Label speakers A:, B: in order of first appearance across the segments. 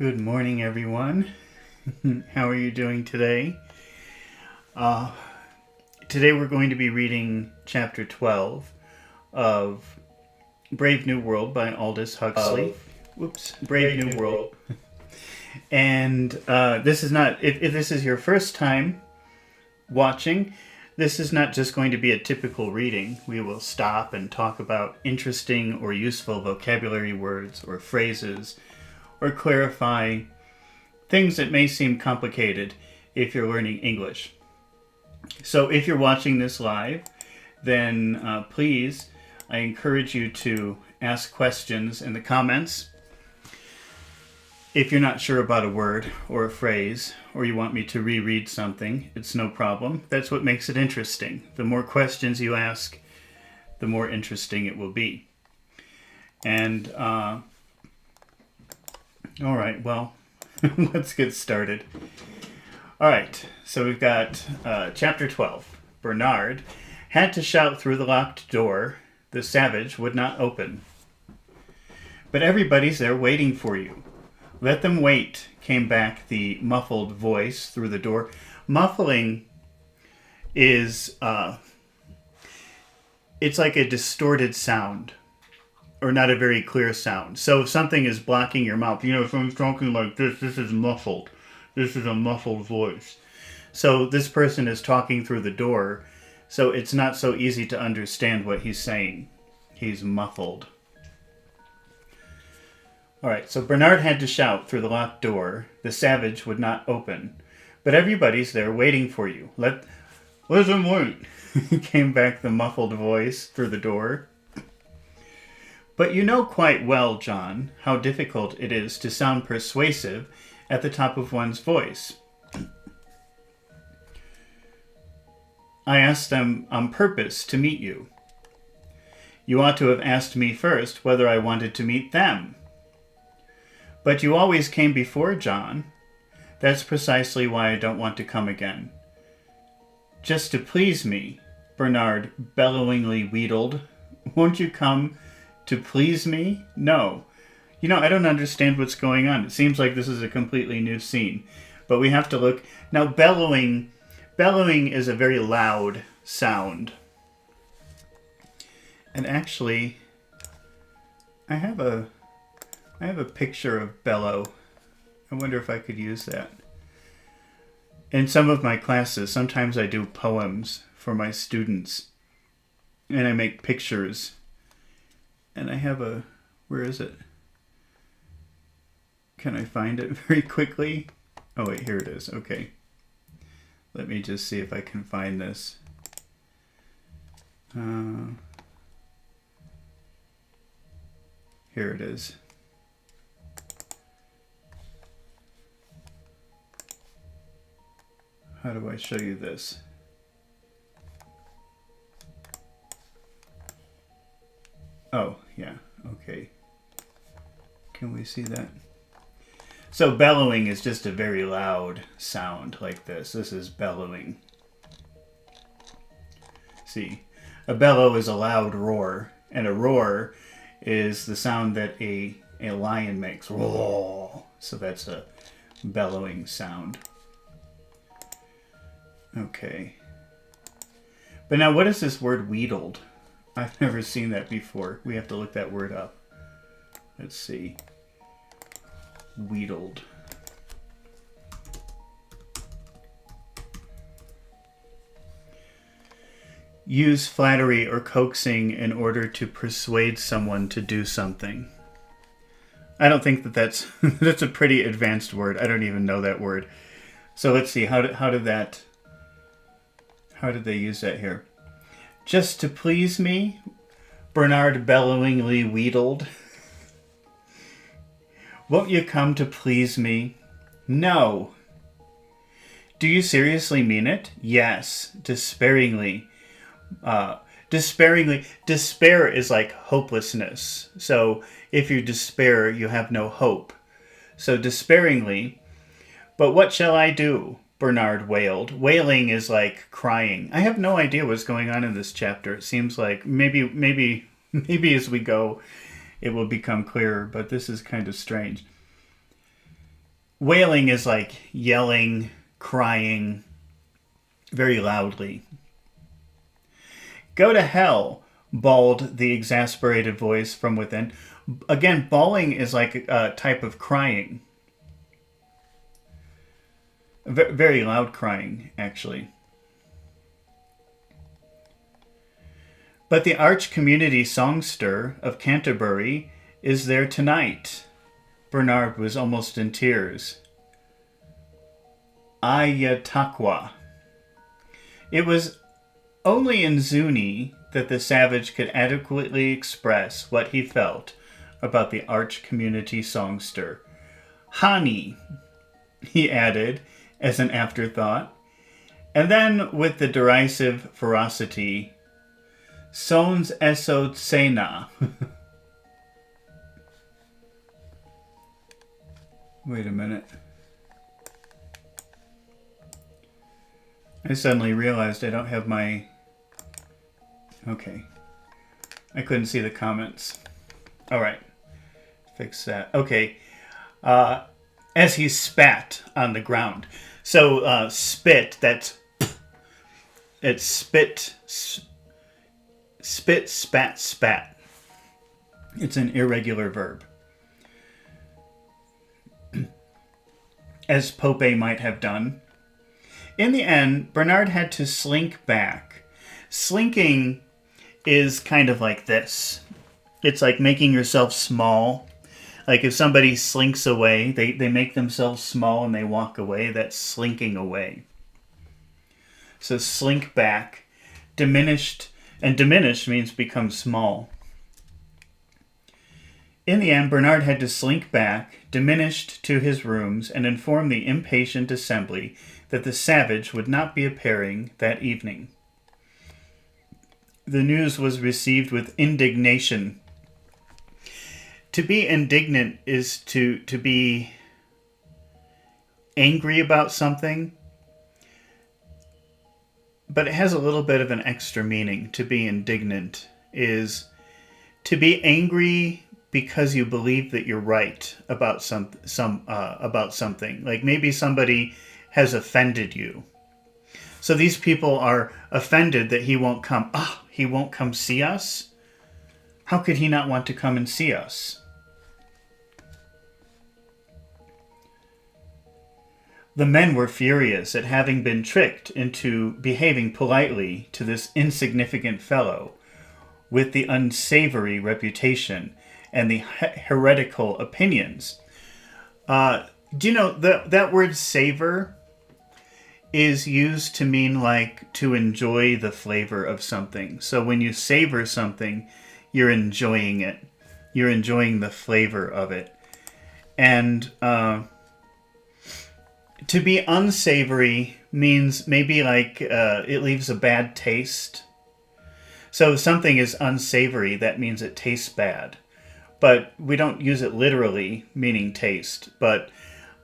A: Good morning, everyone. How are you doing today? Today we're going to be reading chapter 12 of Brave New World by Aldous Huxley. Brave New World. And this is not, if this is your first time watching, this is not just going to be a typical reading. We will stop and talk about interesting or useful vocabulary words or phrases, or clarify things that may seem complicated if you're learning English. So if you're watching this live, then please, I encourage you to ask questions in the comments. If you're not sure about a word or a phrase, or you want me to reread something, it's no problem. That's what makes it interesting. The more questions you ask, the more interesting it will be. And all right, well, let's get started. All right, so we've got chapter 12. Bernard had to shout through the locked door. The savage would not open. But everybody's there waiting for you. Let them wait, came back the muffled voice through the door. Muffling is, it's like a distorted sound, or not a very clear sound. So if something is blocking your mouth, if someone's talking like this is muffled. This is a muffled voice. So this person is talking through the door, so it's not so easy to understand what he's saying. He's muffled. All right, so Bernard had to shout through the locked door. The savage would not open. But everybody's there waiting for you. Let them wait, came back the muffled voice through the door. But you know quite well, John, how difficult it is to sound persuasive at the top of one's voice. I asked them on purpose to meet you. You ought to have asked me first whether I wanted to meet them. But you always came before, John. That's precisely why I don't want to come again. Just to please me, Bernard bellowingly wheedled. Won't you come to please me? No. I don't understand what's going on. It seems like this is a completely new scene. But we have to look. Now, bellowing is a very loud sound. And actually, I have a picture of bellow. I wonder if I could use that. In some of my classes, sometimes I do poems for my students. And I make pictures. And I have where is it? Can I find it very quickly? Oh wait, here it is. Okay. Let me just see if I can find this. Here it is. How do I show you this? Oh, yeah, okay. Can we see that? So bellowing is just a very loud sound like this. This is bellowing. See, a bellow is a loud roar, and a roar is the sound that a lion makes. Roar. So that's a bellowing sound. Okay. But now what is this word wheedled? I've never seen that before. We have to look that word up. Let's see. Wheedled. Use flattery or coaxing in order to persuade someone to do something. I don't think that's a pretty advanced word. I don't even know that word. So let's see. How did they use that here? Just to please me, Bernard bellowingly wheedled. Won't you come to please me? No. Do you seriously mean it? Yes, despairingly. Despair is like hopelessness. So if you despair, you have no hope. So despairingly. But what shall I do? Bernard wailed. Wailing is like crying. I have no idea what's going on in this chapter. It seems like maybe as we go, it will become clearer, but this is kind of strange. Wailing is like yelling, crying, very loudly. "Go to hell," bawled the exasperated voice from within. Again, bawling is like a type of crying. Very loud crying, actually. "But the arch community songster of Canterbury is there tonight." Bernard was almost in tears. Ayatakwa. It was only in Zuni that the savage could adequately express what he felt about the arch community songster. "Hani," he added as an afterthought, and then with the derisive ferocity, "Sons eso tsena." Wait a minute. I suddenly realized I don't have my... Okay. I couldn't see the comments. Alright. Fix that. Okay. As he spat on the ground. So, spit, that's... It's spit, spat, spat. It's an irregular verb. As Pope might have done. In the end, Bernard had to slink back. Slinking is kind of like this. It's like making yourself small. Like if somebody slinks away, they make themselves small and they walk away. That's slinking away. So slink back. Diminished, and diminished means become small. In the end, Bernard had to slink back, diminished, to his rooms and inform the impatient assembly that the savage would not be appearing that evening. The news was received with indignation. To be indignant is to be angry about something, but it has a little bit of an extra meaning. To be indignant is to be angry because you believe that you're right about about something. Like maybe somebody has offended you. So these people are offended that he won't come. He won't come see us? How could he not want to come and see us? The men were furious at having been tricked into behaving politely to this insignificant fellow with the unsavory reputation and the heretical opinions. Do you know that word savor is used to mean like to enjoy the flavor of something. So when you savor something, you're enjoying it. You're enjoying the flavor of it. And to be unsavory means maybe like it leaves a bad taste. So if something is unsavory, that means it tastes bad. But we don't use it literally, meaning taste. But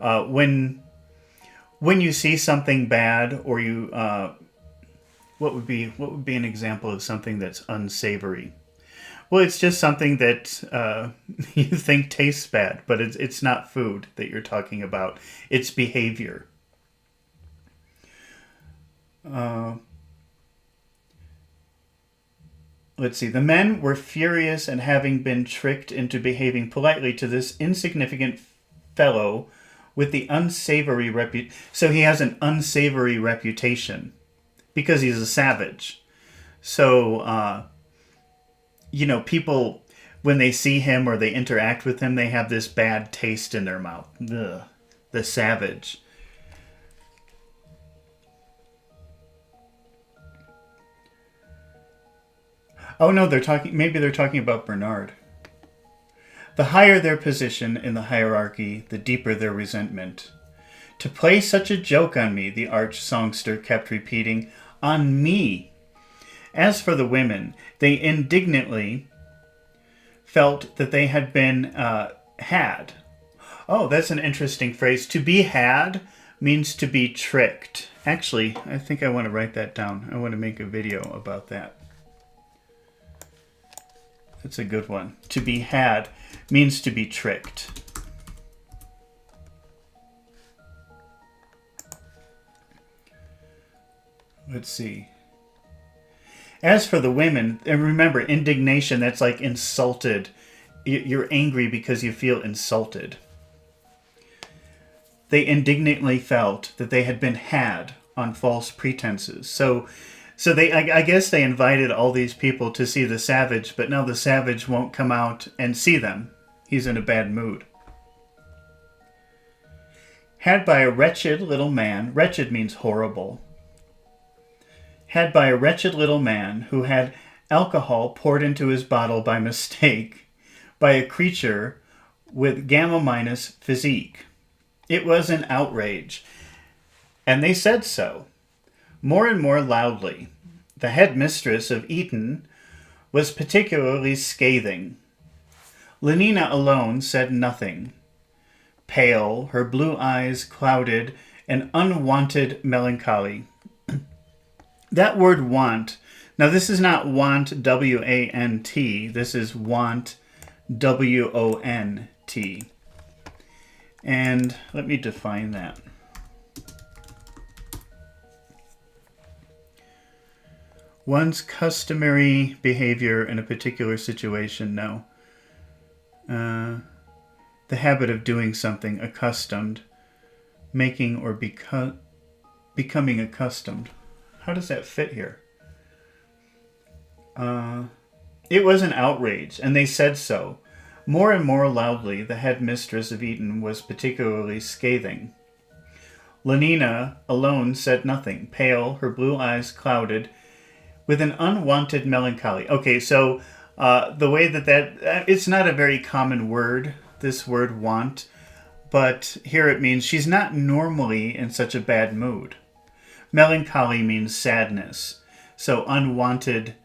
A: when you see something bad, or you, what would be an example of something that's unsavory? Well, it's just something that you think tastes bad, but it's not food that you're talking about. It's behavior. Let's see. The men were furious at having been tricked into behaving politely to this insignificant fellow with the unsavory reputation. So he has an unsavory reputation because he's a savage. So, people, when they see him or they interact with him, they have this bad taste in their mouth. Ugh, the savage. Oh no, maybe they're talking about Bernard. The higher their position in the hierarchy, the deeper their resentment. To play such a joke on me, the arch songster kept repeating, on me. As for the women, they indignantly felt that they had been had. Oh, that's an interesting phrase. To be had means to be tricked. Actually, I think I want to write that down. I want to make a video about that. That's a good one. To be had means to be tricked. Let's see. As for the women, and remember, indignation, that's like insulted. You're angry because you feel insulted. They indignantly felt that they had been had on false pretenses. So I guess they invited all these people to see the savage, but now the savage won't come out and see them. He's in a bad mood. Had by a wretched little man, wretched means horrible. Had by a wretched little man who had alcohol poured into his bottle by mistake by a creature with gamma minus physique. It was an outrage, and they said so. More and more loudly. The headmistress of Eton was particularly scathing. Lenina alone said nothing. Pale, her blue eyes clouded, an unwonted melancholy. That word want, now this is not want, W-A-N-T, this is want, W-O-N-T. And let me define that. One's customary behavior in a particular situation, no. The habit of doing something, accustomed, making or becoming accustomed. How does that fit here? It was an outrage, and they said so. More and more loudly, the headmistress of Eton was particularly scathing. Lenina alone said nothing, pale, her blue eyes clouded, with an unwanted melancholy. Okay, so the way that it's not a very common word, this word want, but here it means she's not normally in such a bad mood. Melancholy means sadness. So unwanted,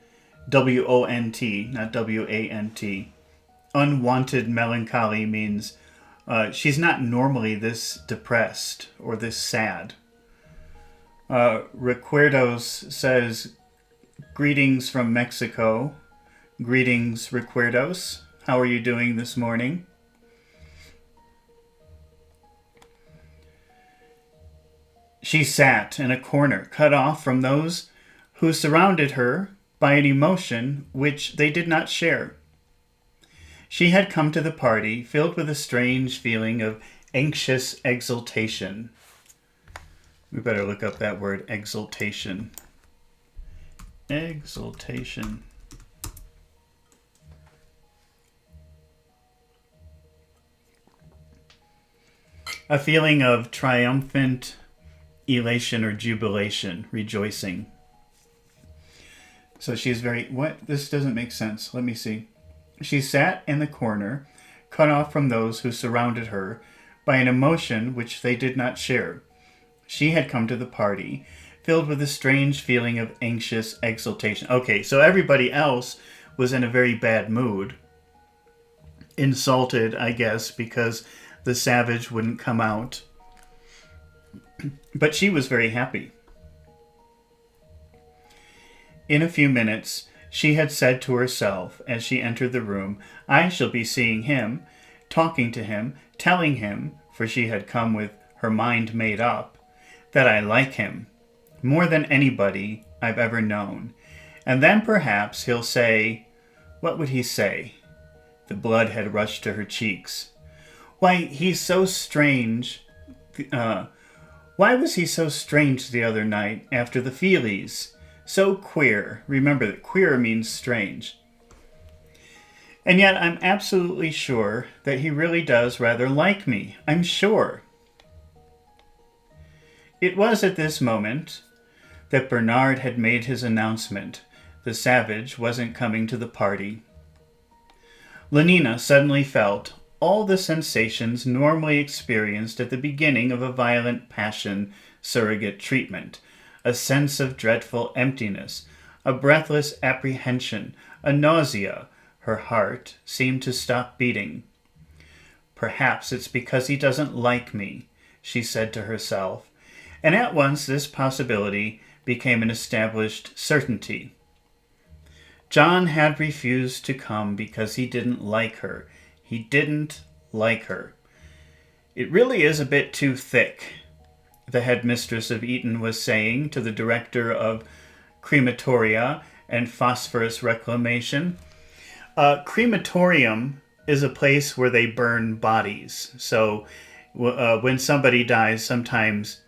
A: W-O-N-T, not W-A-N-T. Unwanted melancholy means she's not normally this depressed or this sad. Recuerdos says, greetings from Mexico. Greetings, Recuerdos. How are you doing this morning? She sat in a corner, cut off from those who surrounded her by an emotion which they did not share. She had come to the party filled with a strange feeling of anxious exultation. We better look up that word, exultation. Exultation. A feeling of triumphant elation or jubilation, rejoicing. So she's very, what? This doesn't make sense. Let me see. She sat in the corner, cut off from those who surrounded her by an emotion which they did not share. She had come to the party, filled with a strange feeling of anxious exultation. Okay, so everybody else was in a very bad mood. Insulted, I guess, because the savage wouldn't come out. But she was very happy. In a few minutes, she had said to herself as she entered the room, I shall be seeing him, talking to him, telling him, for she had come with her mind made up, that I like him more than anybody I've ever known. And then perhaps he'll say, what would he say? The blood had rushed to her cheeks. Why, he's so strange. Why was he so strange the other night after the feelies? So queer. Remember that queer means strange. And yet I'm absolutely sure that he really does rather like me. I'm sure. It was at this moment that Bernard had made his announcement. The savage wasn't coming to the party. Lenina suddenly felt all the sensations normally experienced at the beginning of a violent passion surrogate treatment. A sense of dreadful emptiness, a breathless apprehension, a nausea. Her heart seemed to stop beating. Perhaps it's because he doesn't like me, she said to herself, and at once this possibility became an established certainty. John had refused to come because he didn't like her. He didn't like her. It really is a bit too thick. the headmistress of Eton was saying to the director of crematoria and phosphorus reclamation. Crematorium is a place where they burn bodies. So when somebody dies, sometimes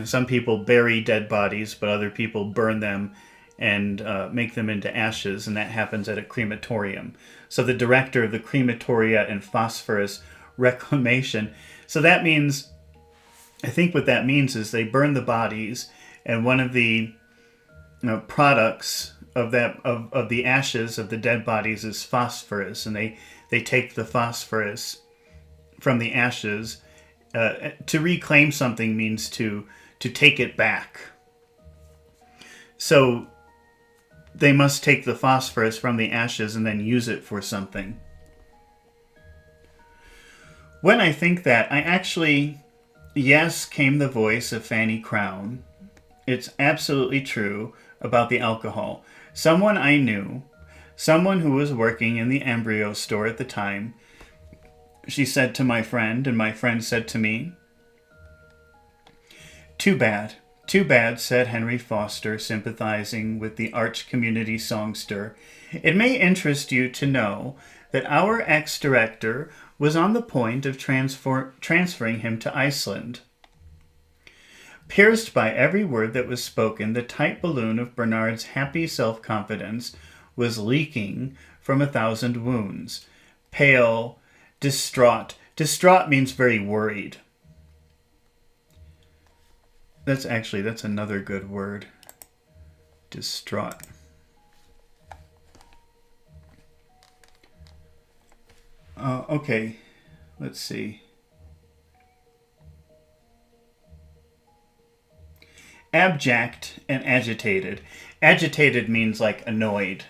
A: some people bury dead bodies, but other people burn them and make them into ashes, and that happens at a crematorium. So the director of the crematoria and phosphorus reclamation. So that means, I think what that means is they burn the bodies, and one of the products of the ashes of the dead bodies is phosphorus, and they take the phosphorus from the ashes. To reclaim something means to take it back. So they must take the phosphorus from the ashes and then use it for something. When I think that, yes, came the voice of Fanny Crown. It's absolutely true about the alcohol. Someone I knew, someone who was working in the embryo store at the time, she said to my friend, and my friend said to me, "Too bad. Too bad," said Henry Foster, sympathizing with the arch community songster. "It may interest you to know that our ex-director was on the point of transferring him to Iceland." Pierced by every word that was spoken, the tight balloon of Bernard's happy self-confidence was leaking from 1,000 wounds. Pale, distraught. Distraught means very worried. That's another good word. Distraught. Okay, let's see. Abject and agitated. Agitated means like annoyed.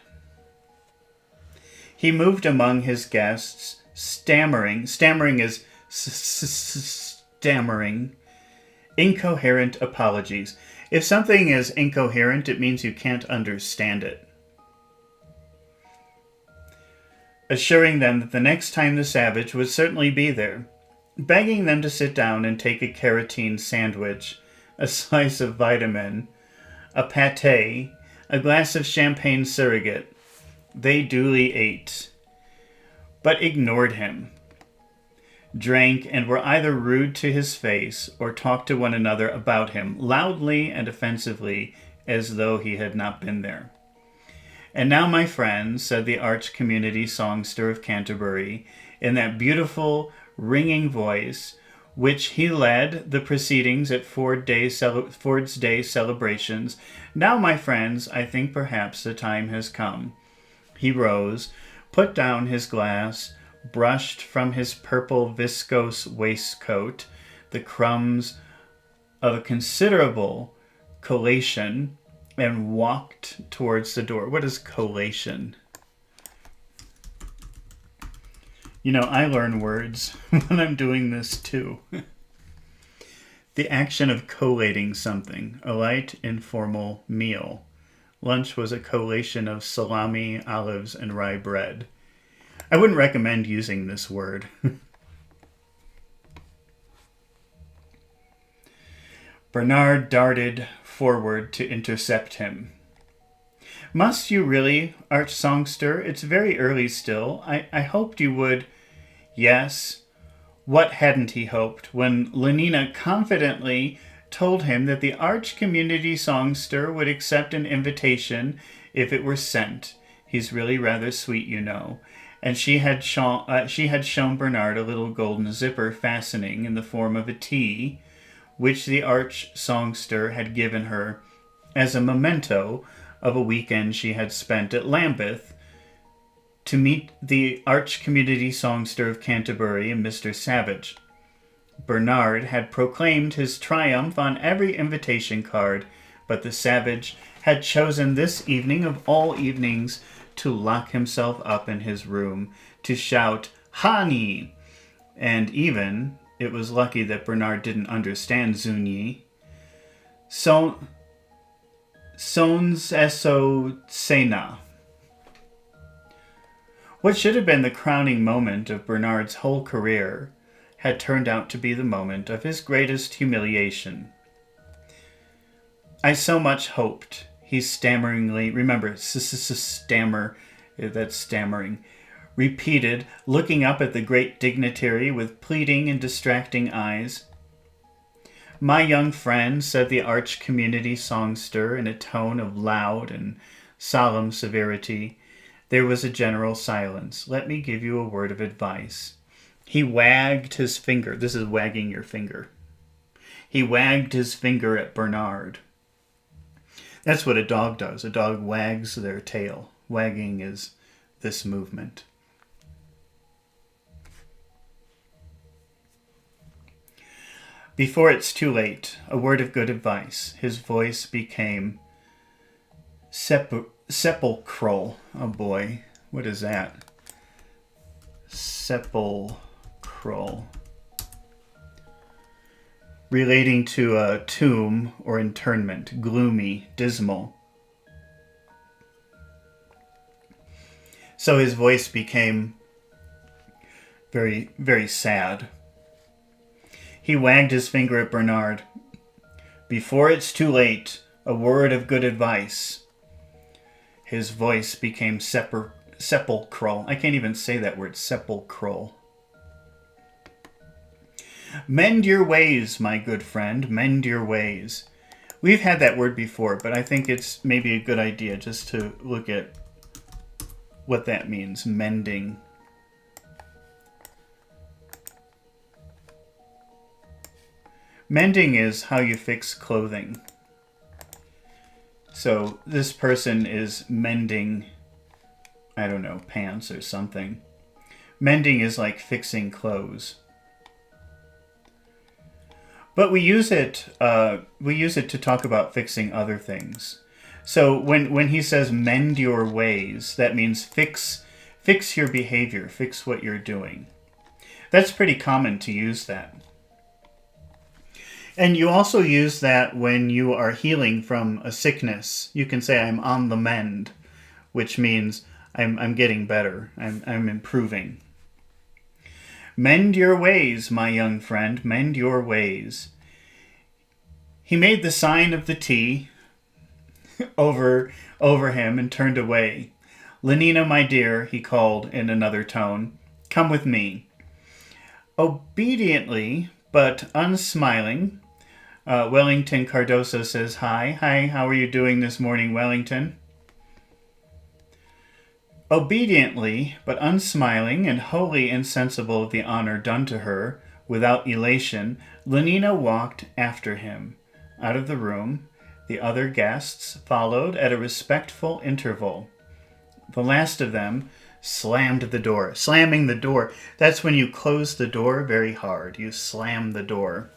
A: He moved among his guests, stammering. Stammering is stammering. Incoherent apologies. If something is incoherent, it means you can't understand it. Assuring them that the next time the savage would certainly be there. Begging them to sit down and take a carotene sandwich, a slice of vitamin, a pâté, a glass of champagne surrogate. They duly ate, but ignored him. Drank and were either rude to his face or talked to one another about him, loudly and offensively, as though he had not been there. "And now, my friends," said the arch community songster of Canterbury, in that beautiful, ringing voice, which he led the proceedings at Ford's Day celebrations, "now, my friends, I think perhaps the time has come." He rose, put down his glass, brushed from his purple viscose waistcoat the crumbs of a considerable collation, and walked towards the door. What is collation? I learn words when I'm doing this too. The action of collating something, a light, informal meal. Lunch was a collation of salami, olives, and rye bread. I wouldn't recommend using this word. Bernard darted forward to intercept him. "Must you really, arch songster? It's very early still. I hoped you would." Yes. What hadn't he hoped when Lenina confidently told him that the arch community songster would accept an invitation if it were sent. He's really rather sweet, And she had shown Bernard a little golden zipper fastening in the form of a T, which the arch songster had given her as a memento of a weekend she had spent at Lambeth to meet the arch community songster of Canterbury and Mr. Savage. Bernard had proclaimed his triumph on every invitation card, but the Savage had chosen this evening of all evenings to lock himself up in his room, to shout, "Hani!" And even, it was lucky that Bernard didn't understand Zuni, Sons eso cena. What should have been the crowning moment of Bernard's whole career had turned out to be the moment of his greatest humiliation. I so much hoped, he stammeringly, remember, stammer, that's stammering, repeated, looking up at the great dignitary with pleading and distracting eyes. My young friend, said the arch community songster in a tone of loud and solemn severity. There was a general silence. Let me give you a word of advice. He wagged his finger. This is wagging your finger. He wagged his finger at Bernard. That's what a dog does. A dog wags their tail. Wagging is this movement. Before it's too late, a word of good advice. His voice became sepulchral. Oh boy, what is that? Sepulchral. Relating to a tomb or internment, gloomy, dismal. So his voice became very, very sad. He wagged his finger at Bernard. Before it's too late, a word of good advice. His voice became sepulchral. I can't even say that word, sepulchral. Mend your ways, my good friend, mend your ways. We've had that word before, but I think it's maybe a good idea just to look at what that means, mending. Mending is how you fix clothing. So this person is mending, I don't know, pants or something. Mending is like fixing clothes. But we use it to talk about fixing other things. So when he says mend your ways, that means fix your behavior, fix what you're doing. That's pretty common to use that. And you also use that when you are healing from a sickness. You can say, I'm on the mend, which means I'm getting better. I'm improving. Mend your ways, my young friend, mend your ways. He made the sign of the T over him and turned away. Lenina, my dear, he called in another tone, come with me. Obediently, but unsmiling, Wellington Cardoso says, Hi, how are you doing this morning, Wellington? Obediently, but unsmiling and wholly insensible of the honor done to her, without elation, Lenina walked after him. Out of the room, the other guests followed at a respectful interval. The last of them slammed the door. Slamming the door, that's when you close the door very hard. You slam the door.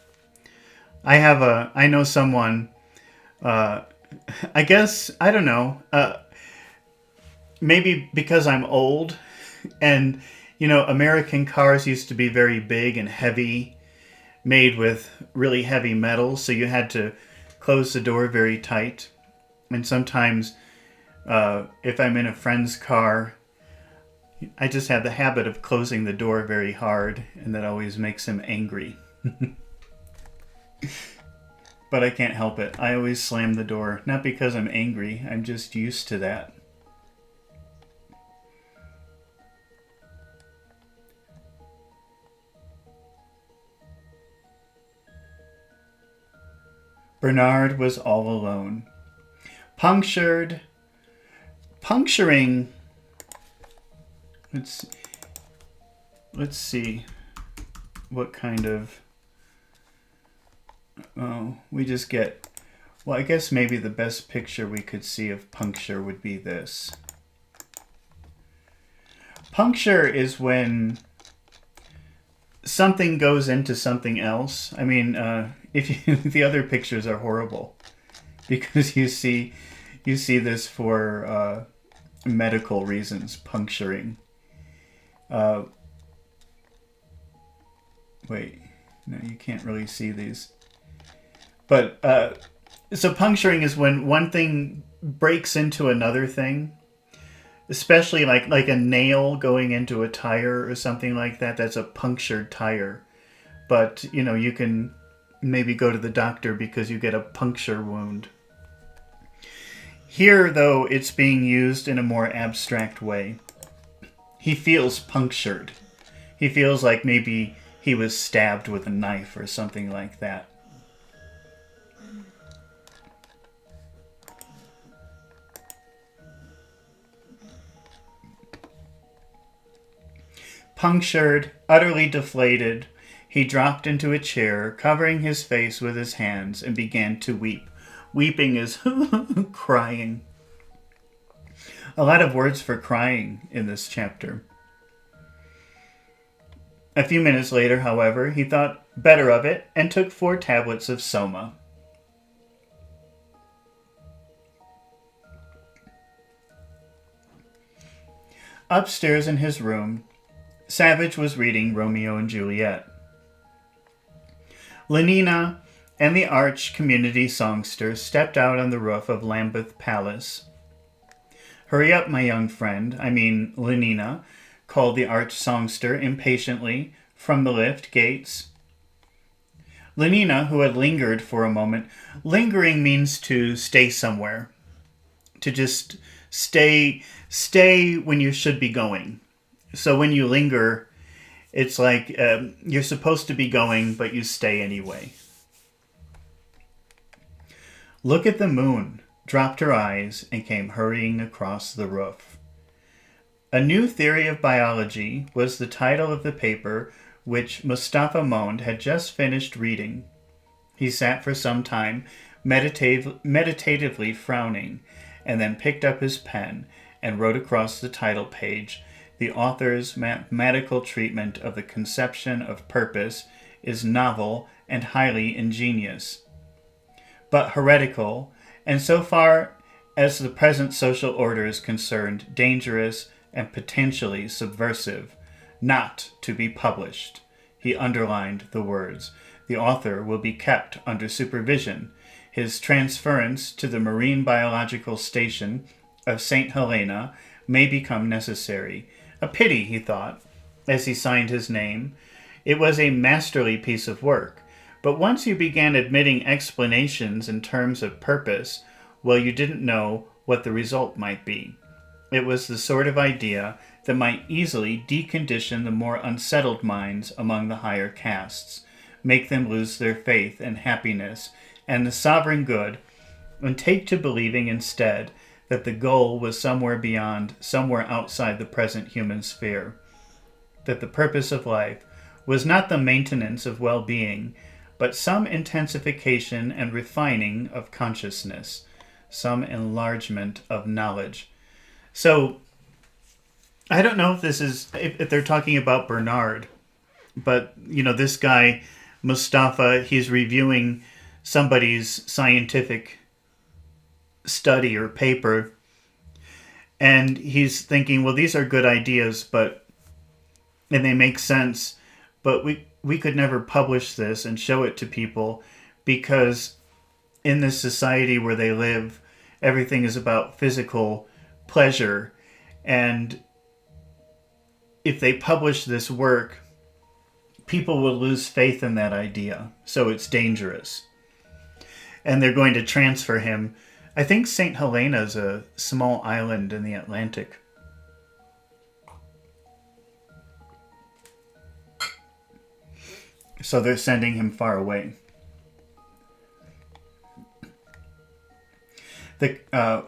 A: I know someone, I guess, I don't know, maybe because I'm old and, American cars used to be very big and heavy, made with really heavy metals, so you had to close the door very tight. And sometimes, if I'm in a friend's car, I just have the habit of closing the door very hard, and that always makes him angry. But I can't help it. I always slam the door. Not because I'm angry. I'm just used to that. Bernard was all alone. Puncturing. Let's see. What kind of... Oh, we just get... Well, I guess maybe the best picture we could see of puncture would be this. Puncture is when something goes into something else. I mean, the other pictures are horrible because you see this for medical reasons, puncturing. Wait, no, you can't really see these. But, so puncturing is when one thing breaks into another thing, especially like a nail going into a tire or something like that. That's a punctured tire. But, you can maybe go to the doctor because you get a puncture wound. Here, though, it's being used in a more abstract way. He feels punctured. He feels like maybe he was stabbed with a knife or something like that. Punctured, utterly deflated, he dropped into a chair, covering his face with his hands, and began to weep. Weeping is crying. A lot of words for crying in this chapter. A few minutes later, however, he thought better of it and took 4 tablets of soma. Upstairs in his room, Savage was reading Romeo and Juliet. Lenina and the arch community songster stepped out on the roof of Lambeth Palace. "Hurry up, my young friend, Lenina," called the arch songster impatiently from the lift gates. Lenina, who had lingered for a moment, lingering means to stay somewhere, to just stay when you should be going. So when you linger, it's like you're supposed to be going, but you stay anyway. "Look at the moon," dropped her eyes, and came hurrying across the roof. "A New Theory of Biology" was the title of the paper which Mustafa Mond had just finished reading. He sat for some time, meditatively frowning, and then picked up his pen and wrote across the title page, "The author's mathematical treatment of the conception of purpose is novel and highly ingenious, but heretical, and so far as the present social order is concerned, dangerous and potentially subversive, not to be published." He underlined the words. "The author will be kept under supervision. His transference to the Marine Biological Station of St. Helena may become necessary." A pity, he thought, as he signed his name. It was a masterly piece of work, but once you began admitting explanations in terms of purpose, well, you didn't know what the result might be. It was the sort of idea that might easily decondition the more unsettled minds among the higher castes, make them lose their faith and happiness and the sovereign good, and take to believing instead that the goal was somewhere beyond, somewhere outside the present human sphere, that the purpose of life was not the maintenance of well-being, but some intensification and refining of consciousness, some enlargement of knowledge. So, I don't know if they're talking about Bernard, but, this guy, Mustafa, he's reviewing somebody's scientific study or paper, and he's thinking, well, these are good ideas, and they make sense, but we could never publish this and show it to people, because in this society where they live, everything is about physical pleasure, and if they publish this work, people will lose faith in that idea, so it's dangerous. And they're going to transfer him. I think St. Helena is a small island in the Atlantic. So they're sending him far away.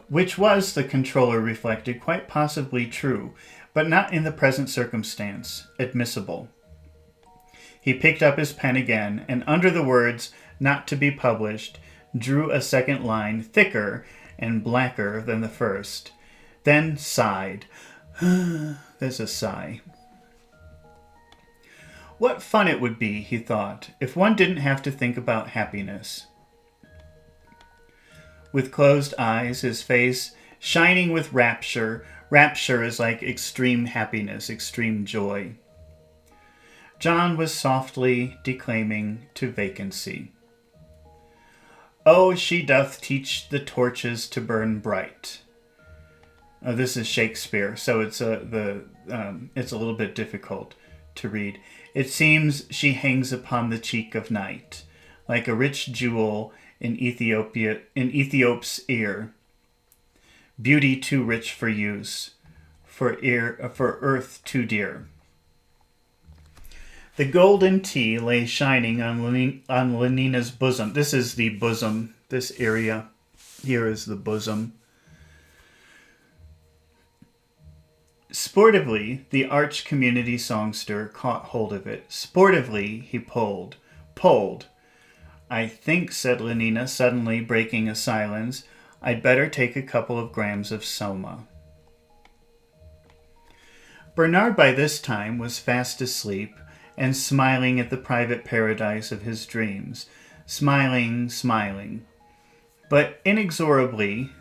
A: Which was, the controller reflected, quite possibly true, but not in the present circumstance, admissible. He picked up his pen again, and under the words, "not to be published," drew a second line, thicker and blacker than the first, then sighed. There's a sigh. What fun it would be, he thought, if one didn't have to think about happiness. With closed eyes, his face shining with rapture. Rapture is like extreme happiness, extreme joy. John was softly declaiming to vacancy. "Oh, she doth teach the torches to burn bright." This is Shakespeare, so it's a little bit difficult to read. "It seems she hangs upon the cheek of night, like a rich jewel in Ethiop's ear. beauty too rich for use, for earth too dear. The golden tea lay shining on Lenina's bosom. This is the bosom. This area here is the bosom. Sportively, the arch community songster caught hold of it. Sportively, he pulled. I think, said Lenina, suddenly breaking a silence, I'd better take a couple of grams of soma. Bernard by this time was fast asleep and smiling at the private paradise of his dreams. Smiling. But inexorably,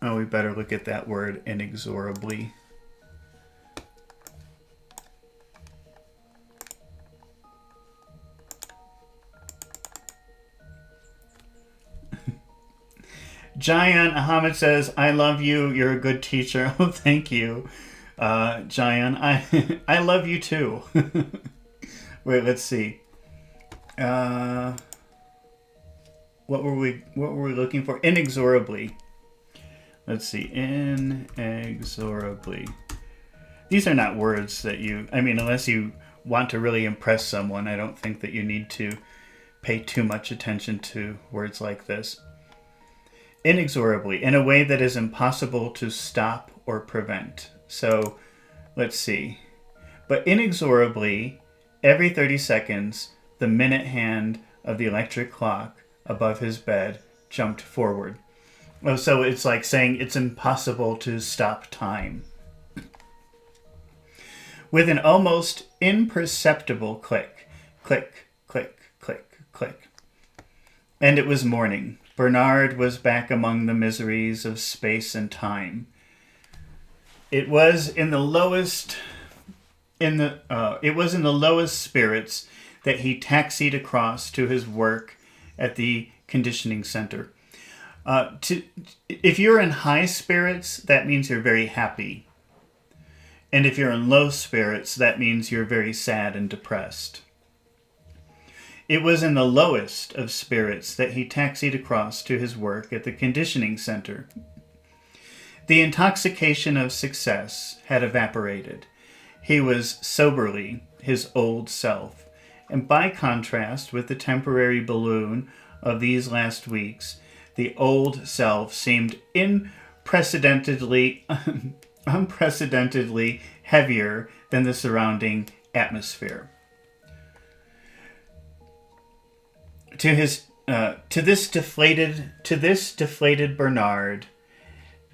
A: we better look at that word, inexorably. Jayan Ahmed says, I love you. You're a good teacher. Oh, thank you, Jayan. I love you too. Wait, let's see. What were we looking for? Inexorably. Let's see. Inexorably. These are not words that unless you want to really impress someone, I don't think that you need to pay too much attention to words like this. Inexorably, in a way that is impossible to stop or prevent. So, let's see. But inexorably, every 30 seconds, the minute hand of the electric clock above his bed jumped forward. Oh, so it's like saying it's impossible to stop time. With an almost imperceptible click, click, click, click, click. And it was morning. Bernard was back among the miseries of space and time. It was in the lowest spirits that he taxied across to his work at the conditioning center. If you're in high spirits, that means you're very happy. And if you're in low spirits, that means you're very sad and depressed. It was in the lowest of spirits that he taxied across to his work at the conditioning center. The intoxication of success had evaporated. He was soberly his old self, and by contrast with the temporary balloon of these last weeks, the old self seemed unprecedentedly heavier than the surrounding atmosphere. To this deflated Bernard,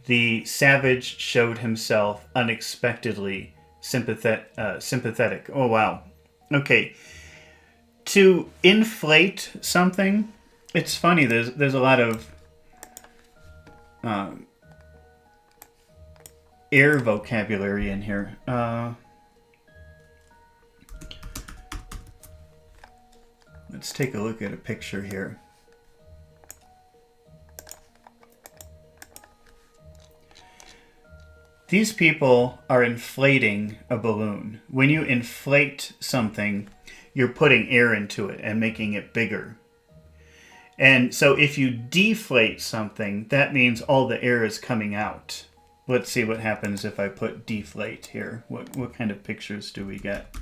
A: the savage showed himself unexpectedly sympathetic. Oh wow. Okay. To inflate something, it's funny. There's a lot of air vocabulary in here. Let's take a look at a picture here. These people are inflating a balloon. When you inflate something, you're putting air into it and making it bigger. And so if you deflate something, that means all the air is coming out. Let's see what happens if I put deflate here. What kind of pictures do we get?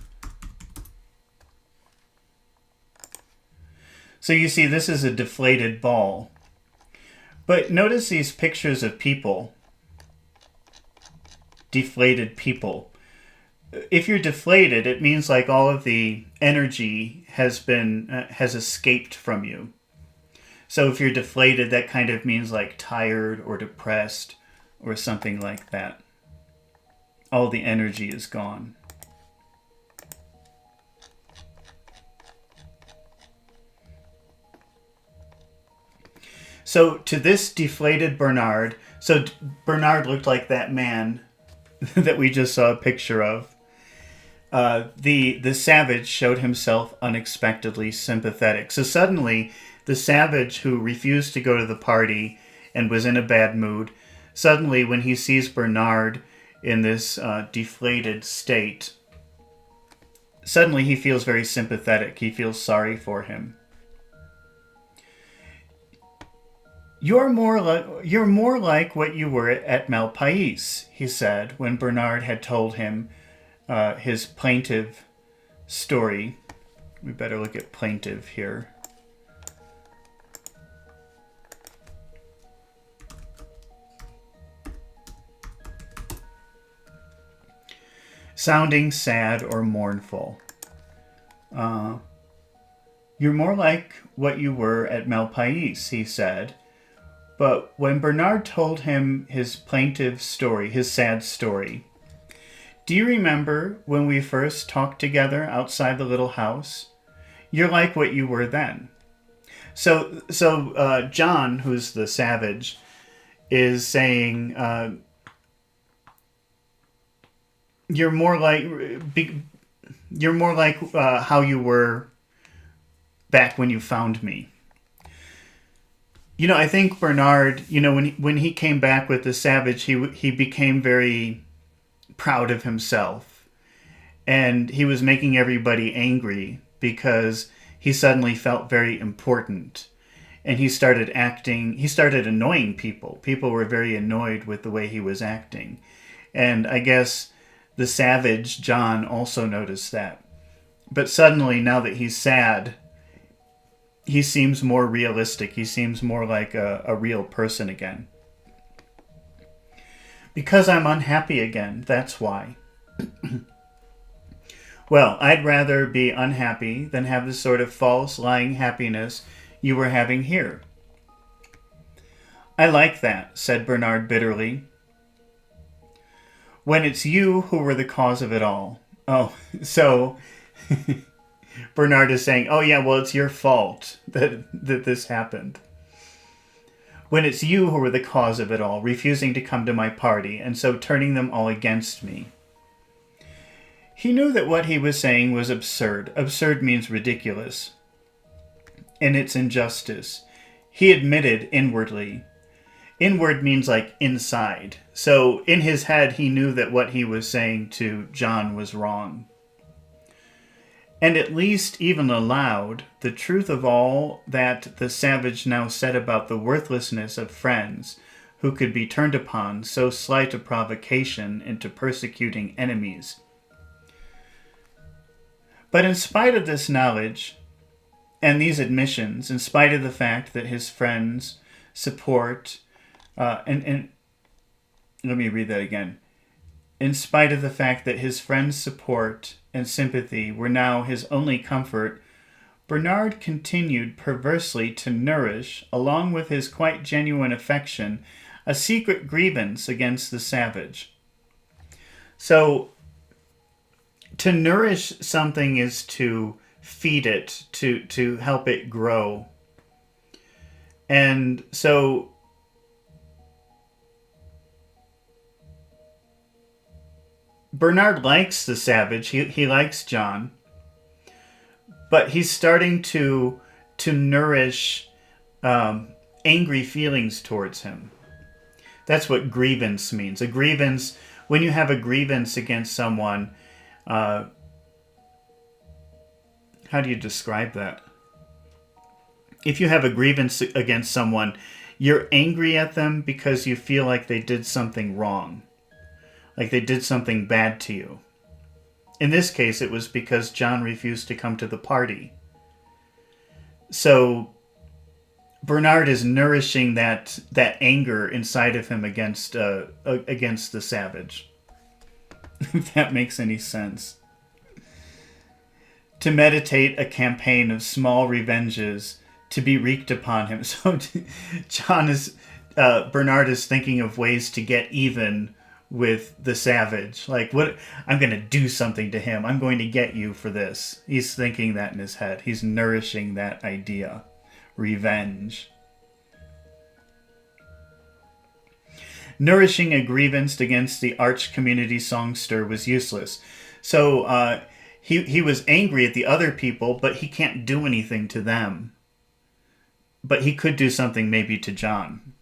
A: So you see, this is a deflated ball. But notice these pictures of people. Deflated people. If you're deflated, it means like all of the energy has escaped from you. So if you're deflated, that kind of means like tired or depressed or something like that. All the energy is gone. So to this deflated Bernard, so Bernard looked like that man that we just saw a picture of. The savage showed himself unexpectedly sympathetic. So suddenly, the savage who refused to go to the party and was in a bad mood, suddenly when he sees Bernard in this deflated state, suddenly he feels very sympathetic. He feels sorry for him. You're more like what you were at Malpais, he said when Bernard had told him his plaintive story. We better look at plaintive here. Sounding sad or mournful. You're more like what you were at Malpais, he said. But when Bernard told him his plaintive story, his sad story, do you remember when we first talked together outside the little house? You're like what you were then. So John, who's the savage, is saying, you're more like how you were back when you found me. I think Bernard, when he came back with the savage, he became very proud of himself, and he was making everybody angry because he suddenly felt very important, and he started annoying people. People were very annoyed with the way he was acting, and I guess the savage John also noticed that. But suddenly, now that he's sad, he seems more realistic. He seems more like a real person again. Because I'm unhappy again, that's why. Well, I'd rather be unhappy than have the sort of false, lying happiness you were having here. I like that, said Bernard bitterly. When it's you who were the cause of it all. Oh, so Bernard is saying, oh yeah, well, it's your fault that this happened. When it's you who were the cause of it all, refusing to come to my party, and so turning them all against me. He knew that what he was saying was absurd. Absurd means ridiculous. And it's injustice. He admitted inwardly. Inward means like inside. So in his head, he knew that what he was saying to John was wrong. And at least, even aloud, the truth of all that the savage now said about the worthlessness of friends who could be turned upon so slight a provocation into persecuting enemies. But in spite of this knowledge and these admissions, in spite of the fact that his friends support, and let me read that again. In spite of the fact that his friends' support and sympathy were now his only comfort, Bernard continued perversely to nourish, along with his quite genuine affection, a secret grievance against the savage. So, to nourish something is to feed it, to help it grow. And so Bernard likes the savage. He likes John. But he's starting to nourish angry feelings towards him. That's what grievance means. A grievance, when you have a grievance against someone, how do you describe that? If you have a grievance against someone, you're angry at them because you feel like they did something wrong. Like they did something bad to you. In this case, it was because John refused to come to the party. So Bernard is nourishing that anger inside of him against the savage. If that makes any sense. To meditate a campaign of small revenges to be wreaked upon him. So Bernard is thinking of ways to get even with the savage. Like, what? I'm going to do something to him. I'm going to get you for this. He's thinking that in his head. He's nourishing that idea. Revenge. Nourishing a grievance against the arch community songster was useless. So he was angry at the other people, but he can't do anything to them. But he could do something maybe to John.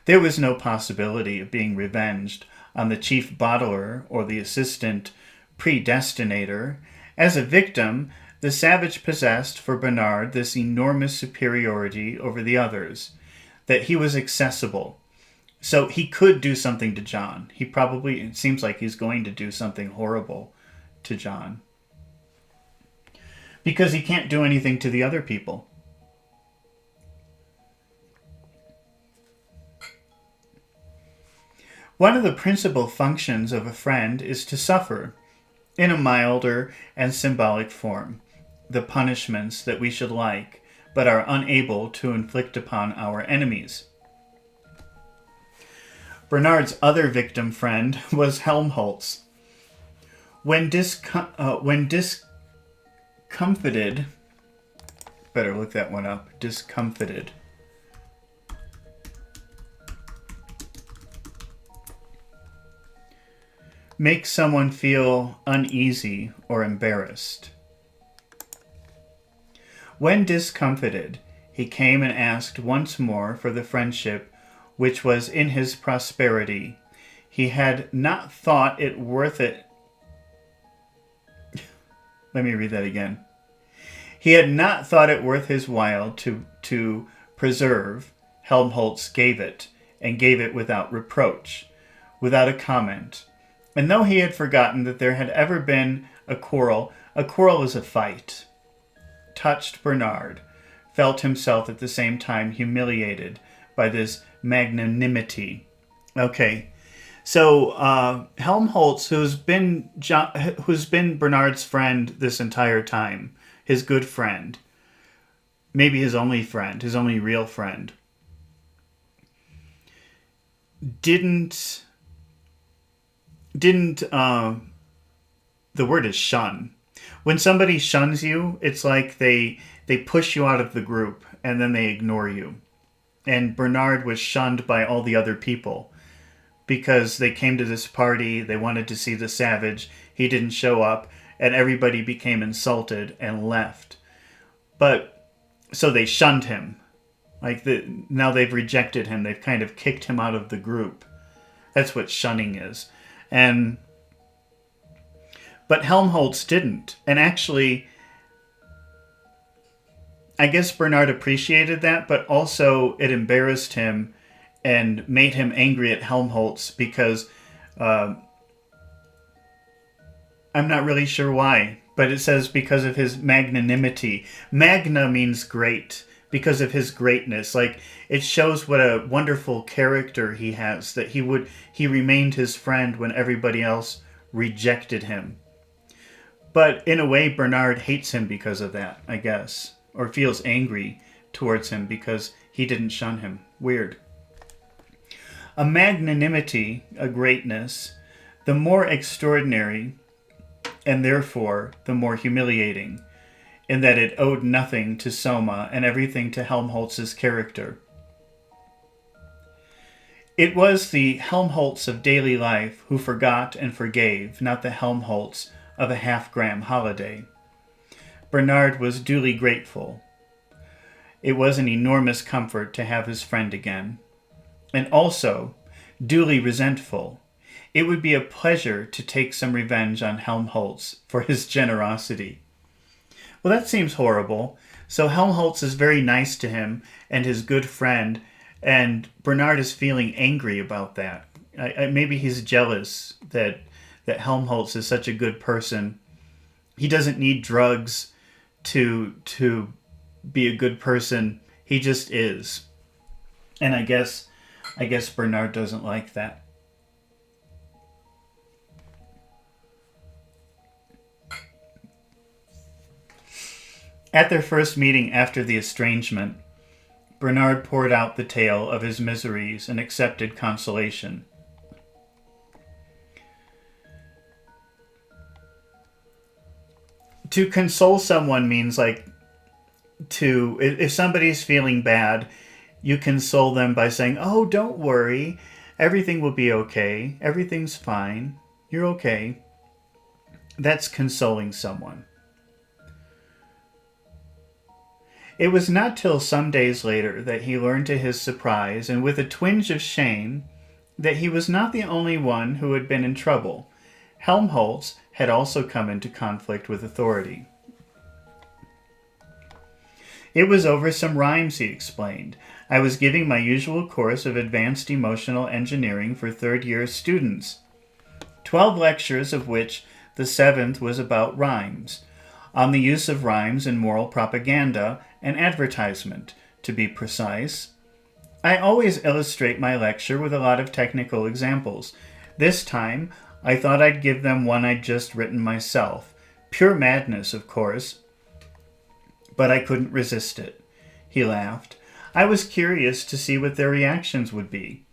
A: There was no possibility of being revenged on the chief bottler or the assistant predestinator. As a victim, the savage possessed for Bernard this enormous superiority over the others. that he was accessible. So he could do something to John. It seems like he's going to do something horrible to John. Because he can't do anything to the other people. One of the principal functions of a friend is to suffer, in a milder and symbolic form, the punishments that we should like, but are unable to inflict upon our enemies. Bernard's other victim friend was Helmholtz. When discomfited, better look that one up, discomfited. Make someone feel uneasy or embarrassed. When discomfited, he came and asked once more for the friendship which was in his prosperity. He had not thought it worth it. Let me read that again. He had not thought it worth his while to preserve. Helmholtz gave it, and gave it without reproach, without a comment. And though he had forgotten that there had ever been a quarrel is a fight, touched Bernard, felt himself at the same time humiliated by this magnanimity. Okay, so Helmholtz, who's been Bernard's friend this entire time, his good friend, maybe his only real friend, didn't the word is shun. When somebody shuns you, it's like they push you out of the group and then they ignore you. And Bernard was shunned by all the other people because they came to this party, they wanted to see the savage, he didn't show up, and everybody became insulted and left. But so they shunned him. Now they've rejected him, they've kind of kicked him out of the group. That's what shunning is. But Helmholtz didn't. And actually, I guess Bernard appreciated that, but also it embarrassed him and made him angry at Helmholtz because I'm not really sure why, but it says because of his magnanimity. Magna means great, because of his greatness. Like, it shows what a wonderful character he has, that he remained his friend when everybody else rejected him. But in a way, Bernard hates him because of that, I guess, or feels angry towards him because he didn't shun him. Weird. A magnanimity, a greatness, the more extraordinary, and therefore the more humiliating, in that it owed nothing to Soma and everything to Helmholtz's character. It was the Helmholtz of daily life who forgot and forgave, not the Helmholtz of a half-gram holiday. Bernard was duly grateful. It was an enormous comfort to have his friend again. And also, duly resentful. It would be a pleasure to take some revenge on Helmholtz for his generosity. Well, that seems horrible. So Helmholtz is very nice to him and his good friend, and Bernard is feeling angry about that. Maybe he's jealous that Helmholtz is such a good person. He doesn't need drugs to be a good person. He just is. And I guess Bernard doesn't like that. At their first meeting after the estrangement, Bernard poured out the tale of his miseries and accepted consolation. To console someone means if somebody's feeling bad, you console them by saying, "Oh, don't worry, everything will be okay, everything's fine, you're okay." That's consoling someone. It was not till some days later that he learned to his surprise, and with a twinge of shame, that he was not the only one who had been in trouble. Helmholtz had also come into conflict with authority. It was over some rhymes, he explained. I was giving my usual course of advanced emotional engineering for third-year students. 12 lectures, of which the 7th was about rhymes, on the use of rhymes in moral propaganda and advertisement, to be precise. I always illustrate my lecture with a lot of technical examples. This time, I thought I'd give them one I'd just written myself. Pure madness, of course, but I couldn't resist it. He laughed. I was curious to see what their reactions would be.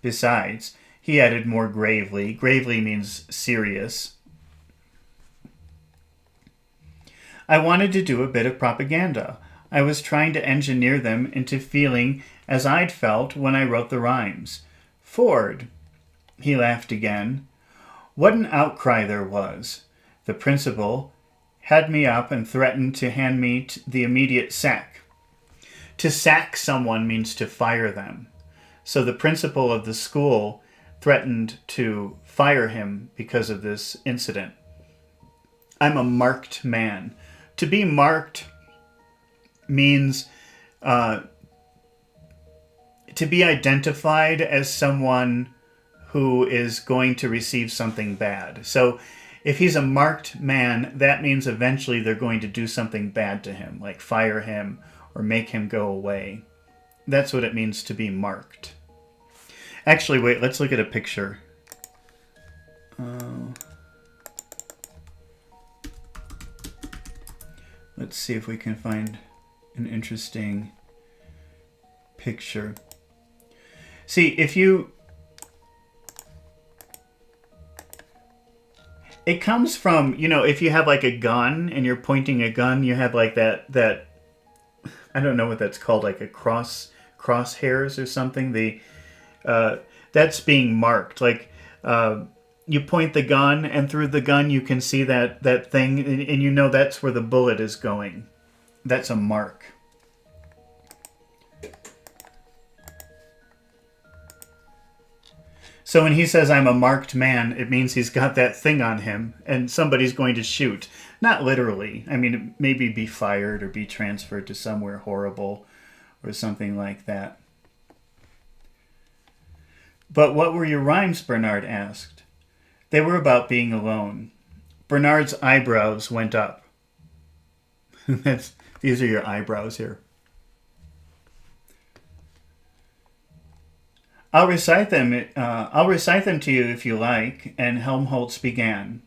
A: Besides, he added more gravely. Gravely means serious. I wanted to do a bit of propaganda. I was trying to engineer them into feeling as I'd felt when I wrote the rhymes. Ford. He laughed again. What an outcry there was. The principal had me up and threatened to hand me the immediate sack. To sack someone means to fire them. So the principal of the school threatened to fire him because of this incident. I'm a marked man. To be marked means to be identified as someone who is going to receive something bad. So if he's a marked man, that means eventually they're going to do something bad to him, like fire him or make him go away. That's what it means to be marked. Actually, wait, let's look at a picture. Let's see if we can find an interesting picture. See, it comes from, if you have like a gun and you're pointing a gun, you have like that I don't know what that's called, like a crosshairs or something. That's being marked. Like you point the gun, and through the gun you can see that thing, and that's where the bullet is going. That's a mark. So when he says, I'm a marked man, it means he's got that thing on him, and somebody's going to shoot. Not literally. I mean, maybe be fired or be transferred to somewhere horrible or something like that. But what were your rhymes, Bernard asked. They were about being alone. Bernard's eyebrows went up. These are your eyebrows here. I'll recite them to you if you like, and Helmholtz began.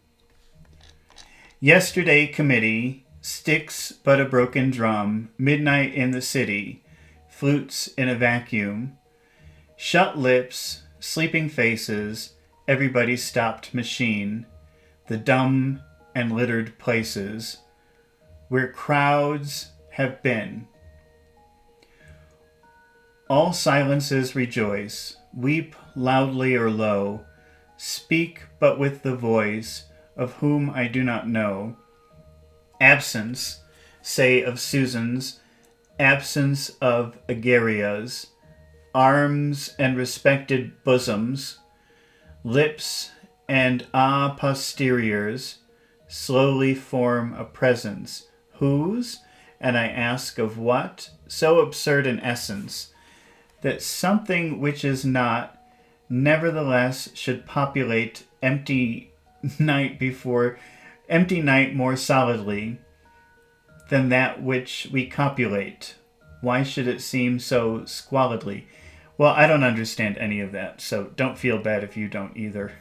A: Yesterday committee, sticks but a broken drum, midnight in the city, flutes in a vacuum, shut lips, sleeping faces, everybody stopped machine, the dumb and littered places, where crowds have been. All silences rejoice, weep loudly or low, speak but with the voice of whom I do not know. Absence, say of Susan's, absence of Agaria's, arms and respected bosoms, lips and posteriors, slowly form a presence, whose, and I ask of what, so absurd an essence, that something which is not, nevertheless should populate empty night more solidly than that which we copulate. Why should it seem so squalidly? Well, I don't understand any of that, so don't feel bad if you don't either.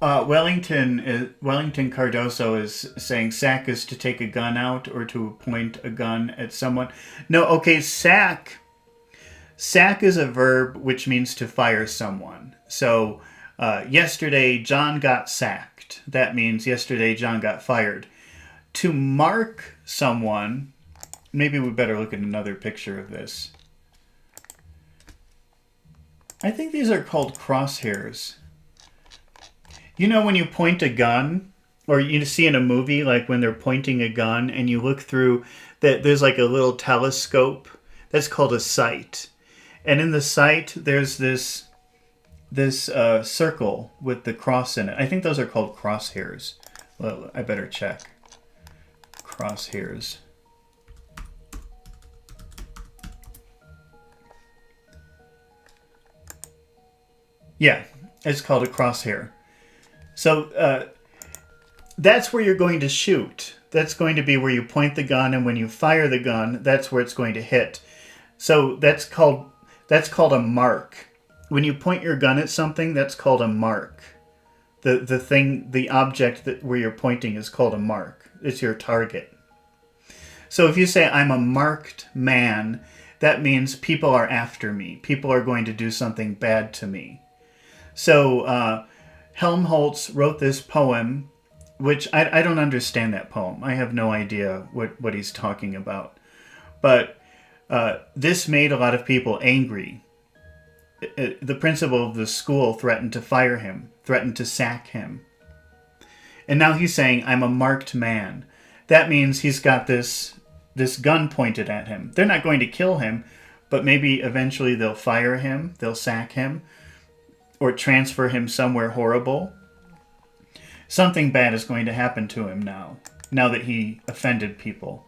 A: Wellington Cardoso is saying sack is to take a gun out or to point a gun at someone. No, okay, sack is a verb which means to fire someone. So yesterday John got sacked. That means yesterday John got fired. To mark someone, maybe we better look at another picture of this. I think these are called crosshairs. You know when you point a gun, or you see in a movie, like when they're pointing a gun and you look through, that there's like a little telescope. That's called a sight. And in the sight, there's this circle with the cross in it. I think those are called crosshairs. Well, I better check. Crosshairs. Yeah, it's called a crosshair. So that's where you're going to shoot. That's going to be where you point the gun, and when you fire the gun, that's where it's going to hit. So that's called a mark. When you point your gun at something, that's called a mark. The object where you're pointing is called a mark. It's your target. So if you say, I'm a marked man, that means people are after me. People are going to do something bad to me. So Helmholtz wrote this poem, which I don't understand that poem. I have no idea what he's talking about. But this made a lot of people angry. The principal of the school threatened to fire him, threatened to sack him. And now he's saying, I'm a marked man. That means he's got this gun pointed at him. They're not going to kill him, but maybe eventually they'll fire him, they'll sack him, or transfer him somewhere horrible. Something bad is going to happen to him now that he offended people.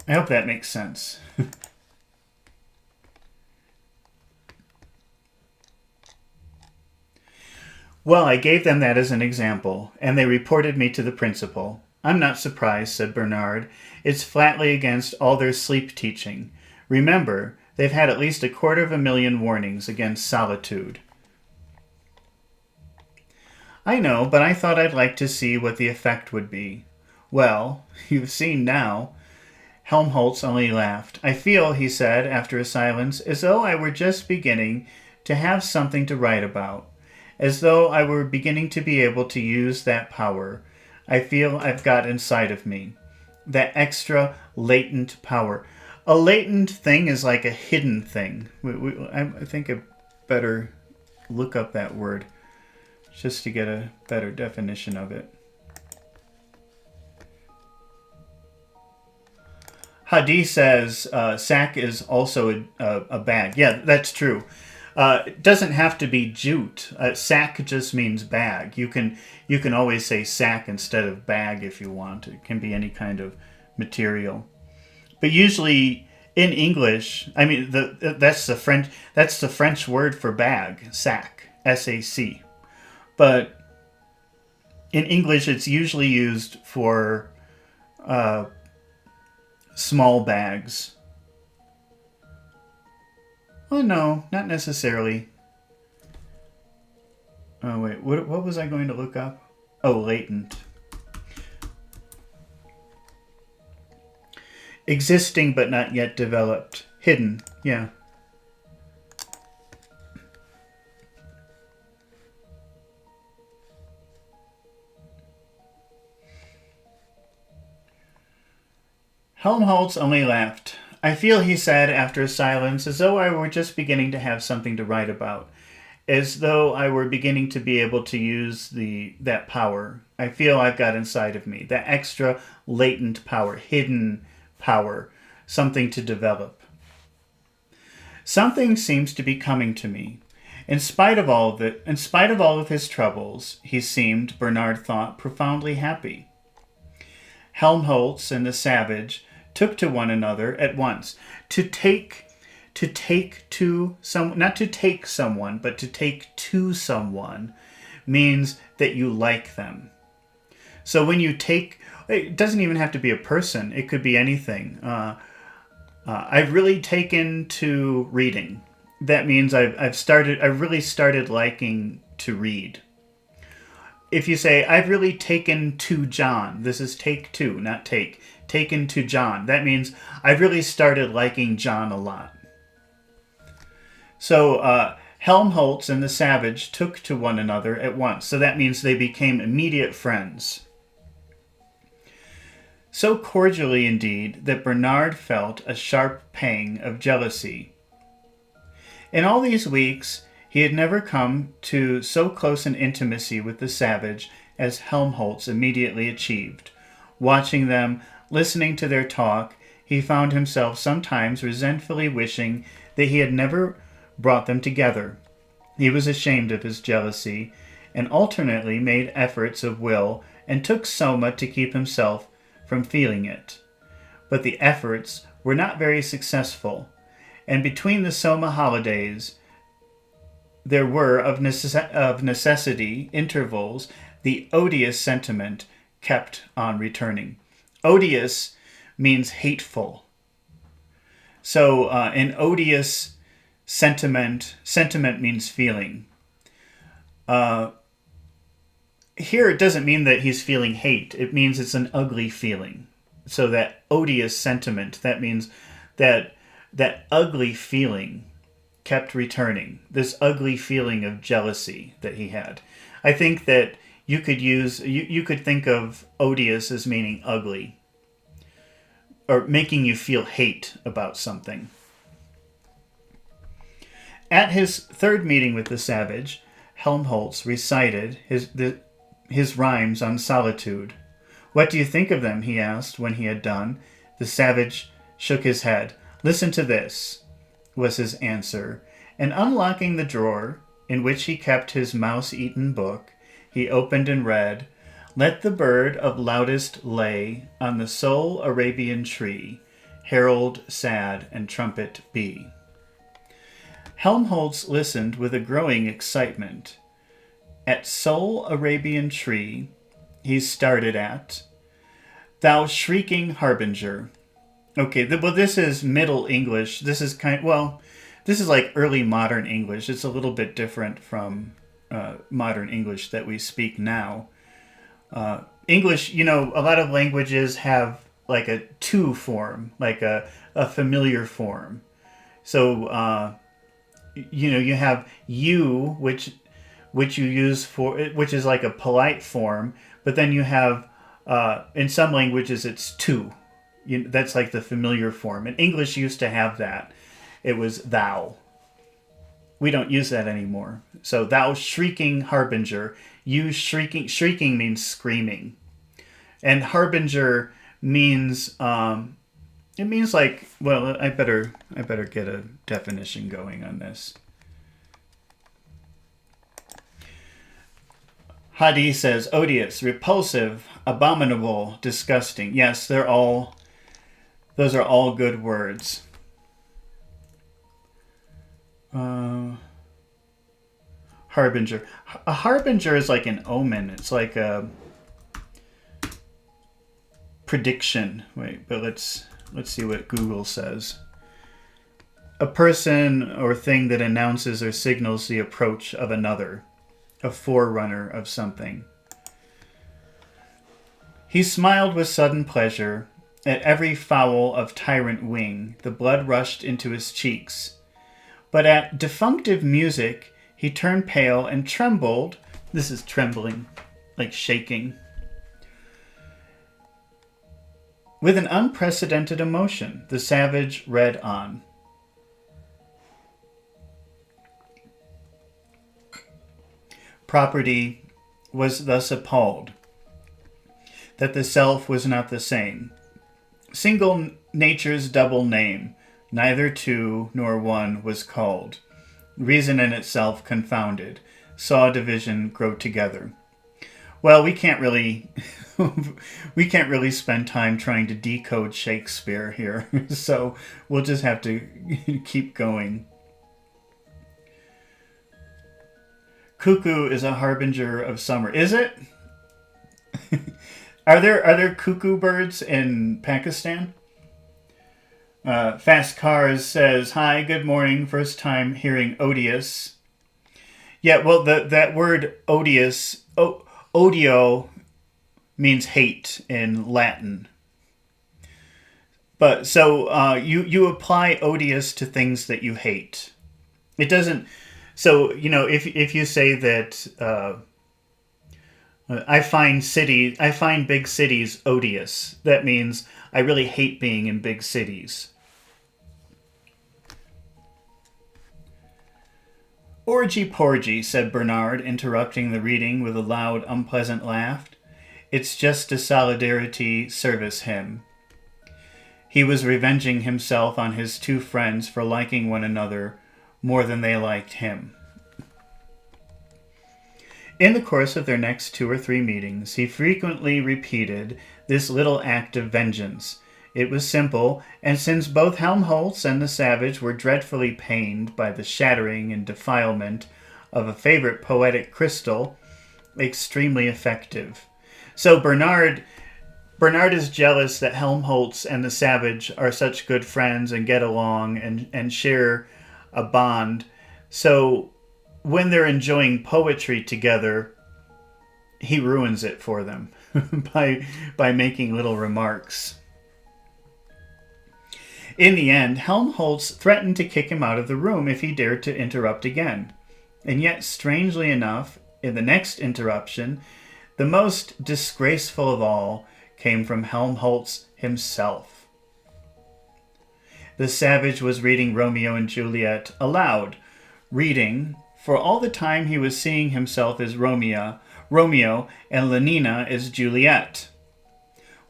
A: I hope that makes sense. Well, I gave them that as an example, and they reported me to the principal. I'm not surprised, said Bernard. It's flatly against all their sleep teaching. Remember, they've had at least 250,000 warnings against solitude. I know, but I thought I'd like to see what the effect would be. Well, you've seen now. Helmholtz only laughed. I feel, he said, after a silence, as though I were just beginning to have something to write about. As though I were beginning to be able to use that power I feel I've got inside of me. That extra latent power. A latent thing is like a hidden thing. I think I better look up that word just to get a better definition of it. Hadi says sack is also a bag. Yeah, that's true. It doesn't have to be jute. Sack just means bag. You can always say sack instead of bag if you want. It can be any kind of material. But usually in English, I mean that's the French word for bag, sac, S-A-C. But in English, it's usually used for small bags. Oh, no, not necessarily. Oh, wait, what was I going to look up? Oh, latent. Existing but not yet developed. Hidden, yeah. Helmholtz only laughed. I feel, he said after a silence, as though I were just beginning to have something to write about. As though I were beginning to be able to use that power. I feel I've got inside of me. That extra latent power, hidden power, something to develop. Something seems to be coming to me. In spite of all of his troubles, he seemed, Bernard thought, profoundly happy. Helmholtz and the savage took to one another at once. To take to some, not to take someone, but to take to someone means that you like them. So when you take, it doesn't even have to be a person. It could be anything. I've really taken to reading. That means I've really started liking to read. If you say, I've really taken to John, this is take to, not take. Taken to John. That means I've really started liking John a lot. So Helmholtz and the savage took to one another at once. So that means they became immediate friends. So cordially indeed that Bernard felt a sharp pang of jealousy. In all these weeks, he had never come to so close an intimacy with the savage as Helmholtz immediately achieved. Watching them, listening to their talk, he found himself sometimes resentfully wishing that he had never brought them together. He was ashamed of his jealousy, and alternately made efforts of will and took soma to keep himself from feeling it. But the efforts were not very successful, and between the soma holidays there were, of necessity, intervals. The odious sentiment kept on returning. Odious means hateful. So an odious sentiment means feeling. Here it doesn't mean that he's feeling hate. It means it's an ugly feeling. So that odious sentiment, that means that ugly feeling kept returning. This ugly feeling of jealousy that he had. I think that you could think of odious as meaning ugly, or making you feel hate about something. At his third meeting with the savage, Helmholtz recited his rhymes on solitude. "What do you think of them?" he asked when he had done. The savage shook his head. "Listen to this," was his answer, and unlocking the drawer in which he kept his mouse-eaten book, he opened and read, "Let the bird of loudest lay on the sole Arabian tree, herald sad and trumpet be." Helmholtz listened with a growing excitement. At sole Arabian tree, he started at, "Thou shrieking harbinger." Okay, well, this is Middle English. This is this is like early modern English. It's a little bit different from modern English that we speak now. English, a lot of languages have like a to form, like a familiar form. So, you have you, which you use which is like a polite form, but then you have, in some languages, it's to. That's like the familiar form. And English used to have that. It was thou. We don't use that anymore. So thou shrieking harbinger. You shrieking. Shrieking means screaming. And harbinger means, it means like, well, I better get a definition going on this. Hadi says, odious, repulsive, abominable, disgusting. Yes, those are all good words. Harbinger. A harbinger is like an omen. It's like a prediction. Wait, but let's see what Google says. A person or thing that announces or signals the approach of another. A forerunner of something. He smiled with sudden pleasure. At every fowl of tyrant wing, the blood rushed into his cheeks. But at defunctive music, he turned pale and trembled. This is trembling, like shaking. With an unprecedented emotion, the savage read on. Property was thus appalled that the self was not the same. Single nature's double name, neither two nor one was called. Reason in itself confounded, saw division grow together. Well, we can't really spend time trying to decode Shakespeare here, so we'll just have to keep going. Cuckoo is a harbinger of summer. Is it? Are there cuckoo birds in Pakistan? Fast Cars says, "Hi, good morning. First time hearing odious." Yeah, well, that word odious, odio, means hate in Latin. But so you apply odious to things that you hate. It doesn't. So if you say that. I find big cities odious. That means I really hate being in big cities. Orgy porgy, said Bernard, interrupting the reading with a loud, unpleasant laugh. It's just a solidarity service hymn. He was revenging himself on his two friends for liking one another more than they liked him. In the course of their next 2 or 3 meetings, he frequently repeated this little act of vengeance. It was simple, and since both Helmholtz and the savage were dreadfully pained by the shattering and defilement of a favorite poetic crystal, extremely effective. So Bernard is jealous that Helmholtz and the savage are such good friends and get along and share a bond. So when they're enjoying poetry together, he ruins it for them by making little remarks. In the end, Helmholtz threatened to kick him out of the room if he dared to interrupt again. And yet, strangely enough, in the next interruption, the most disgraceful of all came from Helmholtz himself. The savage was reading Romeo and Juliet aloud, reading, for all the time he was seeing himself as Romeo and Lenina as Juliet.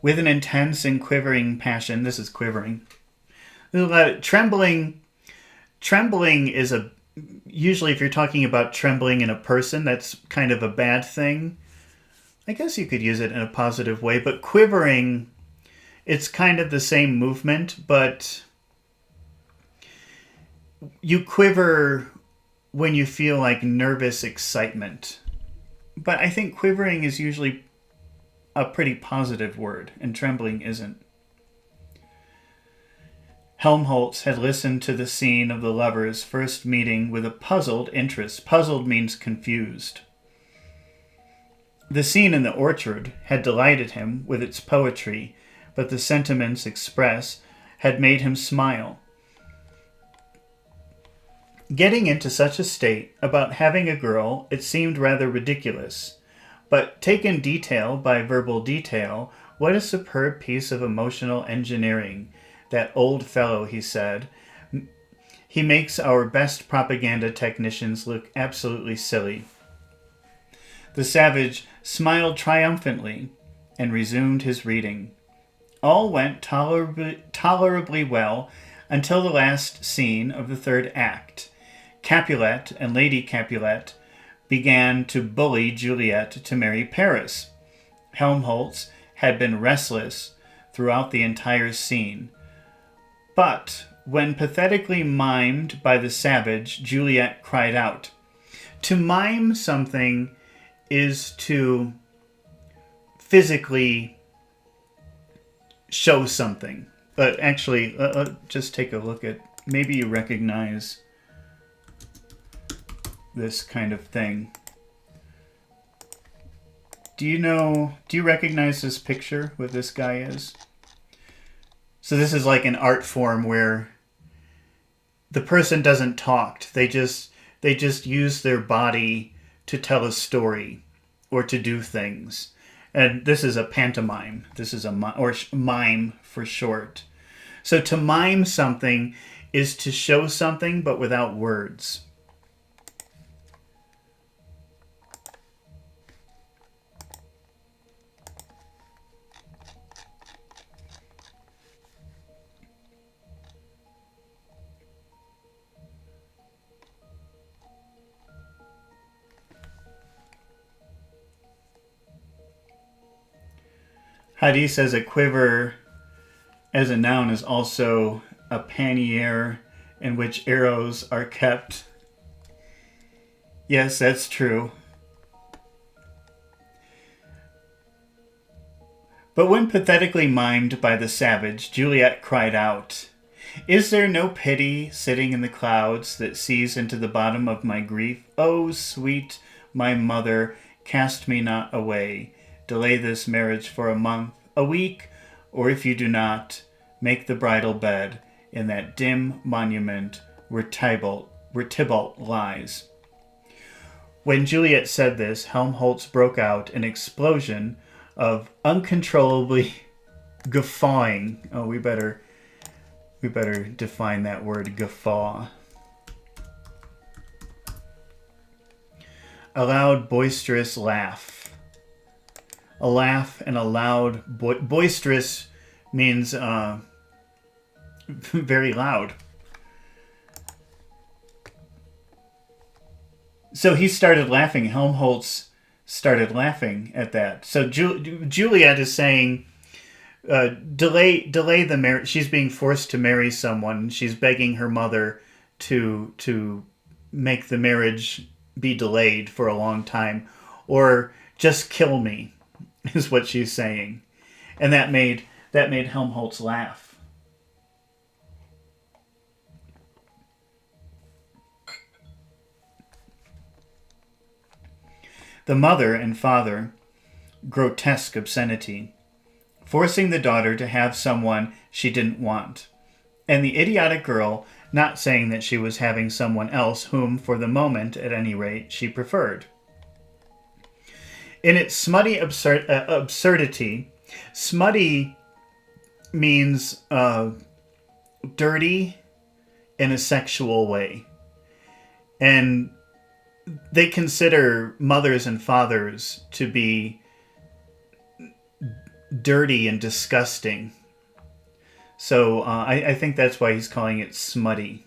A: With an intense and quivering passion, this is quivering. Trembling is usually if you're talking about trembling in a person, that's kind of a bad thing. I guess you could use it in a positive way, but quivering, it's kind of the same movement, but you quiver when you feel like nervous excitement. But I think quivering is usually a pretty positive word, and trembling isn't. Helmholtz had listened to the scene of the lovers' first meeting with a puzzled interest. Puzzled means confused. The scene in the orchard had delighted him with its poetry, but the sentiments expressed had made him smile. Getting into such a state about having a girl, it seemed rather ridiculous. But taken detail by verbal detail, what a superb piece of emotional engineering. That old fellow, he said. He makes our best propaganda technicians look absolutely silly. The savage smiled triumphantly and resumed his reading. All went tolerably well until the last scene of the third act. Capulet and Lady Capulet began to bully Juliet to marry Paris. Helmholtz had been restless throughout the entire scene. But when pathetically mimed by the savage, Juliet cried out. To mime something is to physically show something. But actually, just take a look at, maybe you recognize this kind of thing. Do you recognize this picture, what this guy is? So this is like an art form where the person doesn't talk. They just use their body to tell a story or to do things. And this is a pantomime. This is mime for short. So to mime something is to show something but without words. Hadi says a quiver as a noun is also a pannier in which arrows are kept. Yes, that's true. But when pathetically mimed by the savage, Juliet cried out, "Is there no pity sitting in the clouds that sees into the bottom of my grief? Oh, sweet my mother, cast me not away. Delay this marriage for a month, a week, or if you do not, make the bridal bed in that dim monument where Tybalt lies." When Juliet said this, Helmholtz broke out an explosion of uncontrollably guffawing. Oh, we better define that word, guffaw. A loud, boisterous laugh. A laugh and a loud, boisterous means very loud. So he started laughing. Helmholtz started laughing at that. So Juliet is saying, delay the marriage. She's being forced to marry someone. She's begging her mother to make the marriage be delayed for a long time, or just kill me, is what she's saying, and that made Helmholtz laugh. The mother and father, grotesque obscenity, forcing the daughter to have someone she didn't want, and the idiotic girl not saying that she was having someone else whom, for the moment at any rate, she preferred. In its smutty absurdity, smutty means dirty in a sexual way. And they consider mothers and fathers to be dirty and disgusting. So I think that's why he's calling it smutty.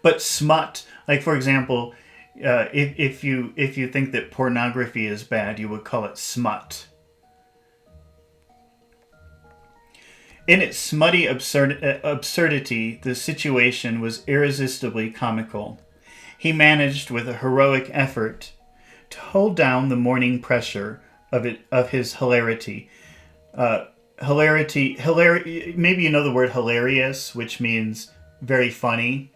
A: But smut, like for example, if you think that pornography is bad, you would call it smut. In its smutty absurdity, the situation was irresistibly comical. He managed with a heroic effort to hold down the morning pressure of his hilarity. Maybe you know the word hilarious, which means very funny.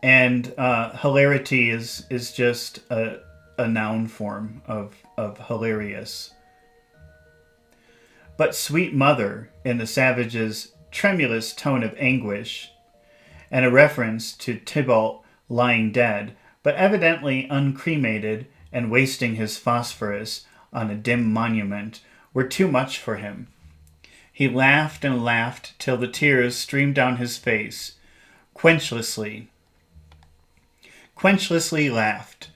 A: And hilarity is just a noun form of hilarious. But sweet mother, in the savage's tremulous tone of anguish, and a reference to Tybalt lying dead, but evidently uncremated and wasting his phosphorus on a dim monument, were too much for him. He laughed and laughed till the tears streamed down his face, quenchlessly laughed.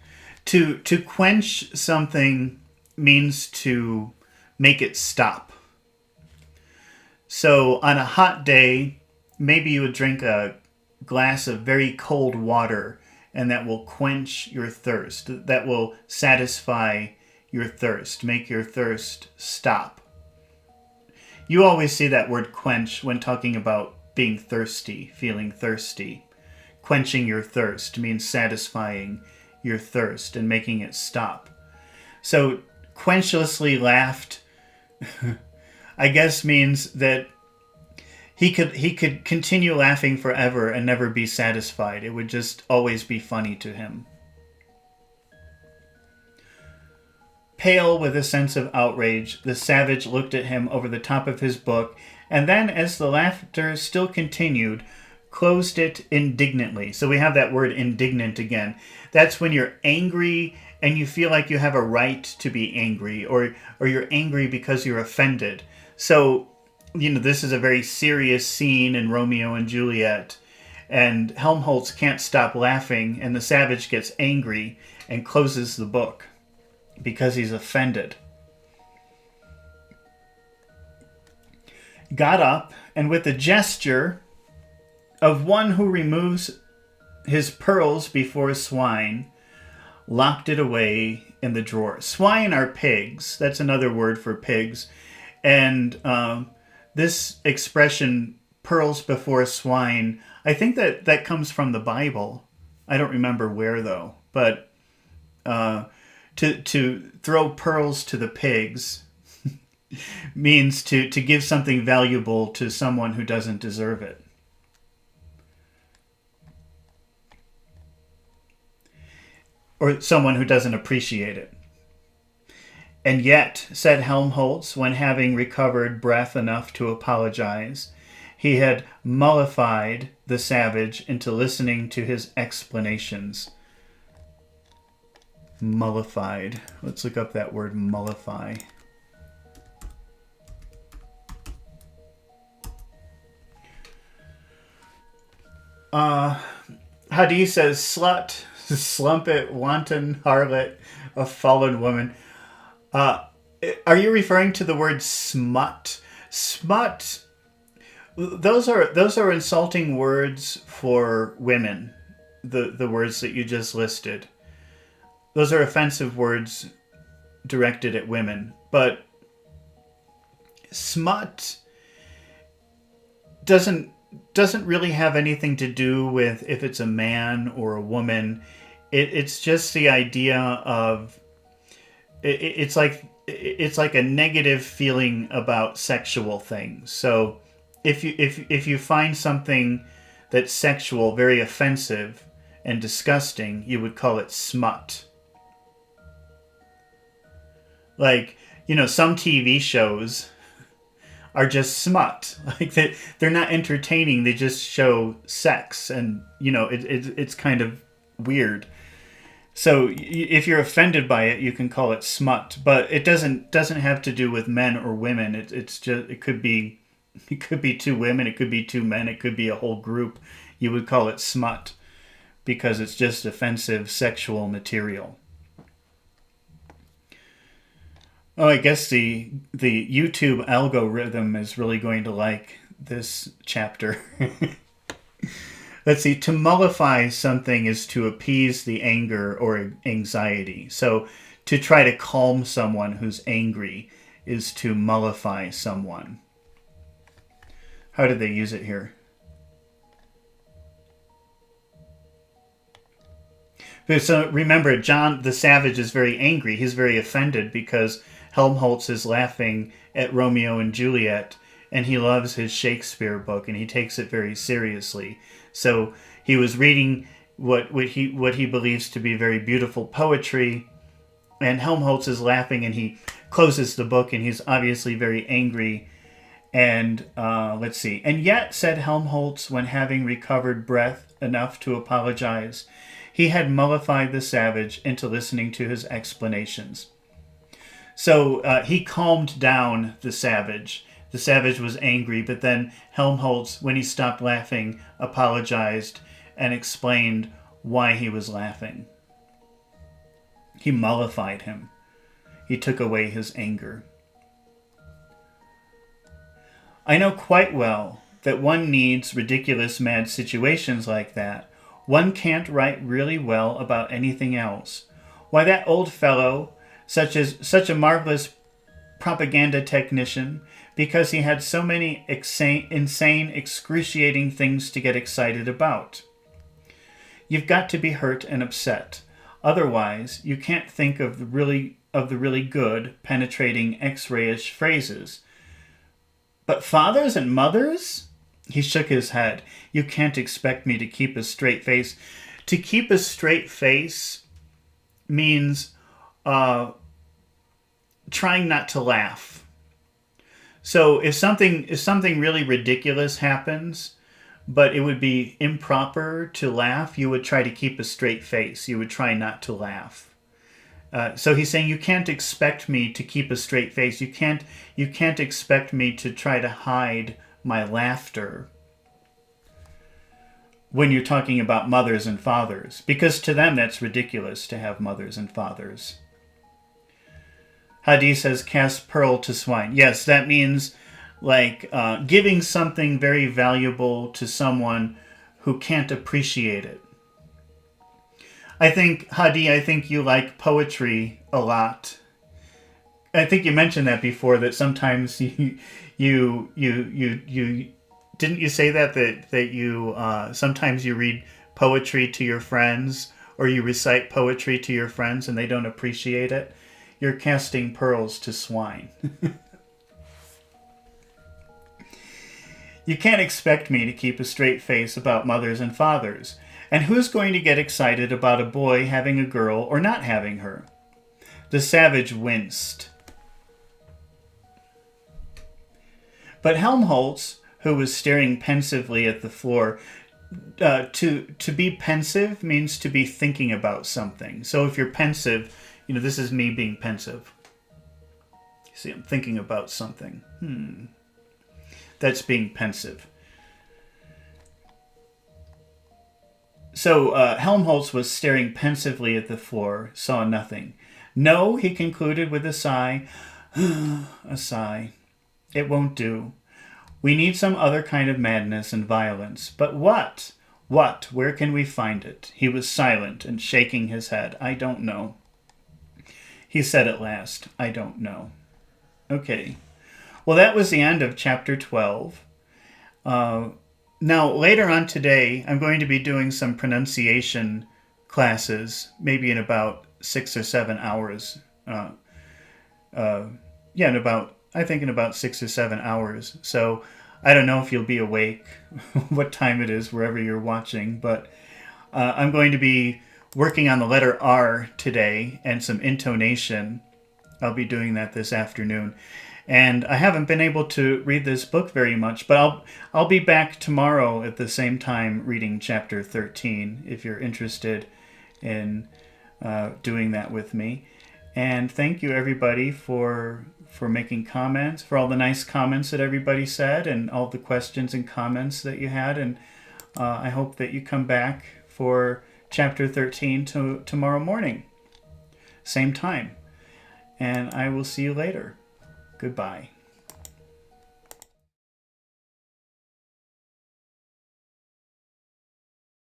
A: To quench something means to make it stop. So on a hot day, maybe you would drink a glass of very cold water, and that will quench your thirst. That will satisfy your thirst, make your thirst stop. You always see that word quench when talking about being thirsty, feeling thirsty. Quenching your thirst means satisfying your thirst and making it stop. So quenchlessly laughed, I guess, means that he could continue laughing forever and never be satisfied. It would just always be funny to him. Pale with a sense of outrage, the savage looked at him over the top of his book, and then, as the laughter still continued, closed it indignantly. So we have that word indignant again. That's when you're angry and you feel like you have a right to be angry, or you're angry because you're offended. So, this is a very serious scene in Romeo and Juliet, and Helmholtz can't stop laughing, and the savage gets angry and closes the book because he's offended. Got up, and with a gesture of one who removes his pearls before swine, locked it away in the drawer. Swine are pigs. That's another word for pigs. And this expression, pearls before swine, I think that comes from the Bible. I don't remember where, though. But to throw pearls to the pigs means to give something valuable to someone who doesn't deserve it. Or someone who doesn't appreciate it. And yet, said Helmholtz, when having recovered breath enough to apologize, he had mollified the savage into listening to his explanations. Mollified. Let's look up that word, mollify. Hadith says, slut, slumpet, wanton, harlot, a fallen woman. Are you referring to the word smut? Smut. Those are insulting words for women. The words that you just listed. those are offensive words directed at women. But smut doesn't really have anything to do with if it's a man or a woman. It's just the idea of it's like a negative feeling about sexual things. So if you find something that's sexual very offensive and disgusting, you would call it smut. Like, some TV shows are just smut. Like, they're not entertaining. They just show sex, and it's kind of weird. So if you're offended by it, you can call it smut, but it doesn't have to do with men or women. It's just it could be two women, it could be two men, it could be a whole group. You would call it smut because it's just offensive sexual material. Oh, I guess the YouTube algorithm is really going to like this chapter. Let's see. To mollify something is to appease the anger or anxiety. So to try to calm someone who's angry is to mollify someone. How did they use it here? So remember, John the Savage is very angry. He's very offended because Helmholtz is laughing at Romeo and Juliet, and he loves his Shakespeare book, and he takes it very seriously. So he was reading what he believes to be very beautiful poetry, and Helmholtz is laughing, and he closes the book, and he's obviously very angry. And let's see. And yet, said Helmholtz, when having recovered breath enough to apologize, he had mollified the savage into listening to his explanations. So he calmed down the savage. The savage was angry, but then Helmholtz, when he stopped laughing, apologized and explained why he was laughing. He mollified him. He took away his anger. I know quite well that one needs ridiculous mad situations like that. One can't write really well about anything else. Why, that old fellow, such a marvelous propaganda technician, because he had so many insane, excruciating things to get excited about. You've got to be hurt and upset. Otherwise, you can't think of the really good, penetrating X-rayish phrases. But fathers and mothers? He shook his head. You can't expect me to keep a straight face. To keep a straight face means trying not to laugh. So if something really ridiculous happens, but it would be improper to laugh, you would try to keep a straight face. You would try not to laugh. So he's saying, you can't expect me to keep a straight face. You can't expect me to try to hide my laughter when you're talking about mothers and fathers, because to them that's ridiculous to have mothers and fathers. Hadi says, cast pearl to swine. Yes, that means like giving something very valuable to someone who can't appreciate it. Hadi, I think you like poetry a lot. I think you mentioned that before, that sometimes you didn't you say that you sometimes you read poetry to your friends, or you recite poetry to your friends and they don't appreciate it? You're casting pearls to swine. You can't expect me to keep a straight face about mothers and fathers. And who's going to get excited about a boy having a girl or not having her? The savage winced. But Helmholtz, who was staring pensively at the floor, to be pensive means to be thinking about something. So if you're pensive, this is me being pensive. You see, I'm thinking about something. That's being pensive. So Helmholtz was staring pensively at the floor, saw nothing. No, he concluded with a sigh. A sigh. It won't do. We need some other kind of madness and violence. But what? What? Where can we find it? He was silent and shaking his head. I don't know. He said at last, I don't know. Okay. Well, that was the end of chapter 12. Now, later on today, I'm going to be doing some pronunciation classes, maybe in about 6 or 7 hours. In about 6 or 7 hours. So I don't know if you'll be awake, what time it is, wherever you're watching, but I'm going to be working on the letter R today and some intonation. I'll be doing that this afternoon. And I haven't been able to read this book very much, but I'll be back tomorrow at the same time reading chapter 13 if you're interested in doing that with me. And thank you everybody for making comments, for all the nice comments that everybody said and all the questions and comments that you had. And I hope that you come back for chapter 13 tomorrow morning, same time. And I will see you later. Goodbye.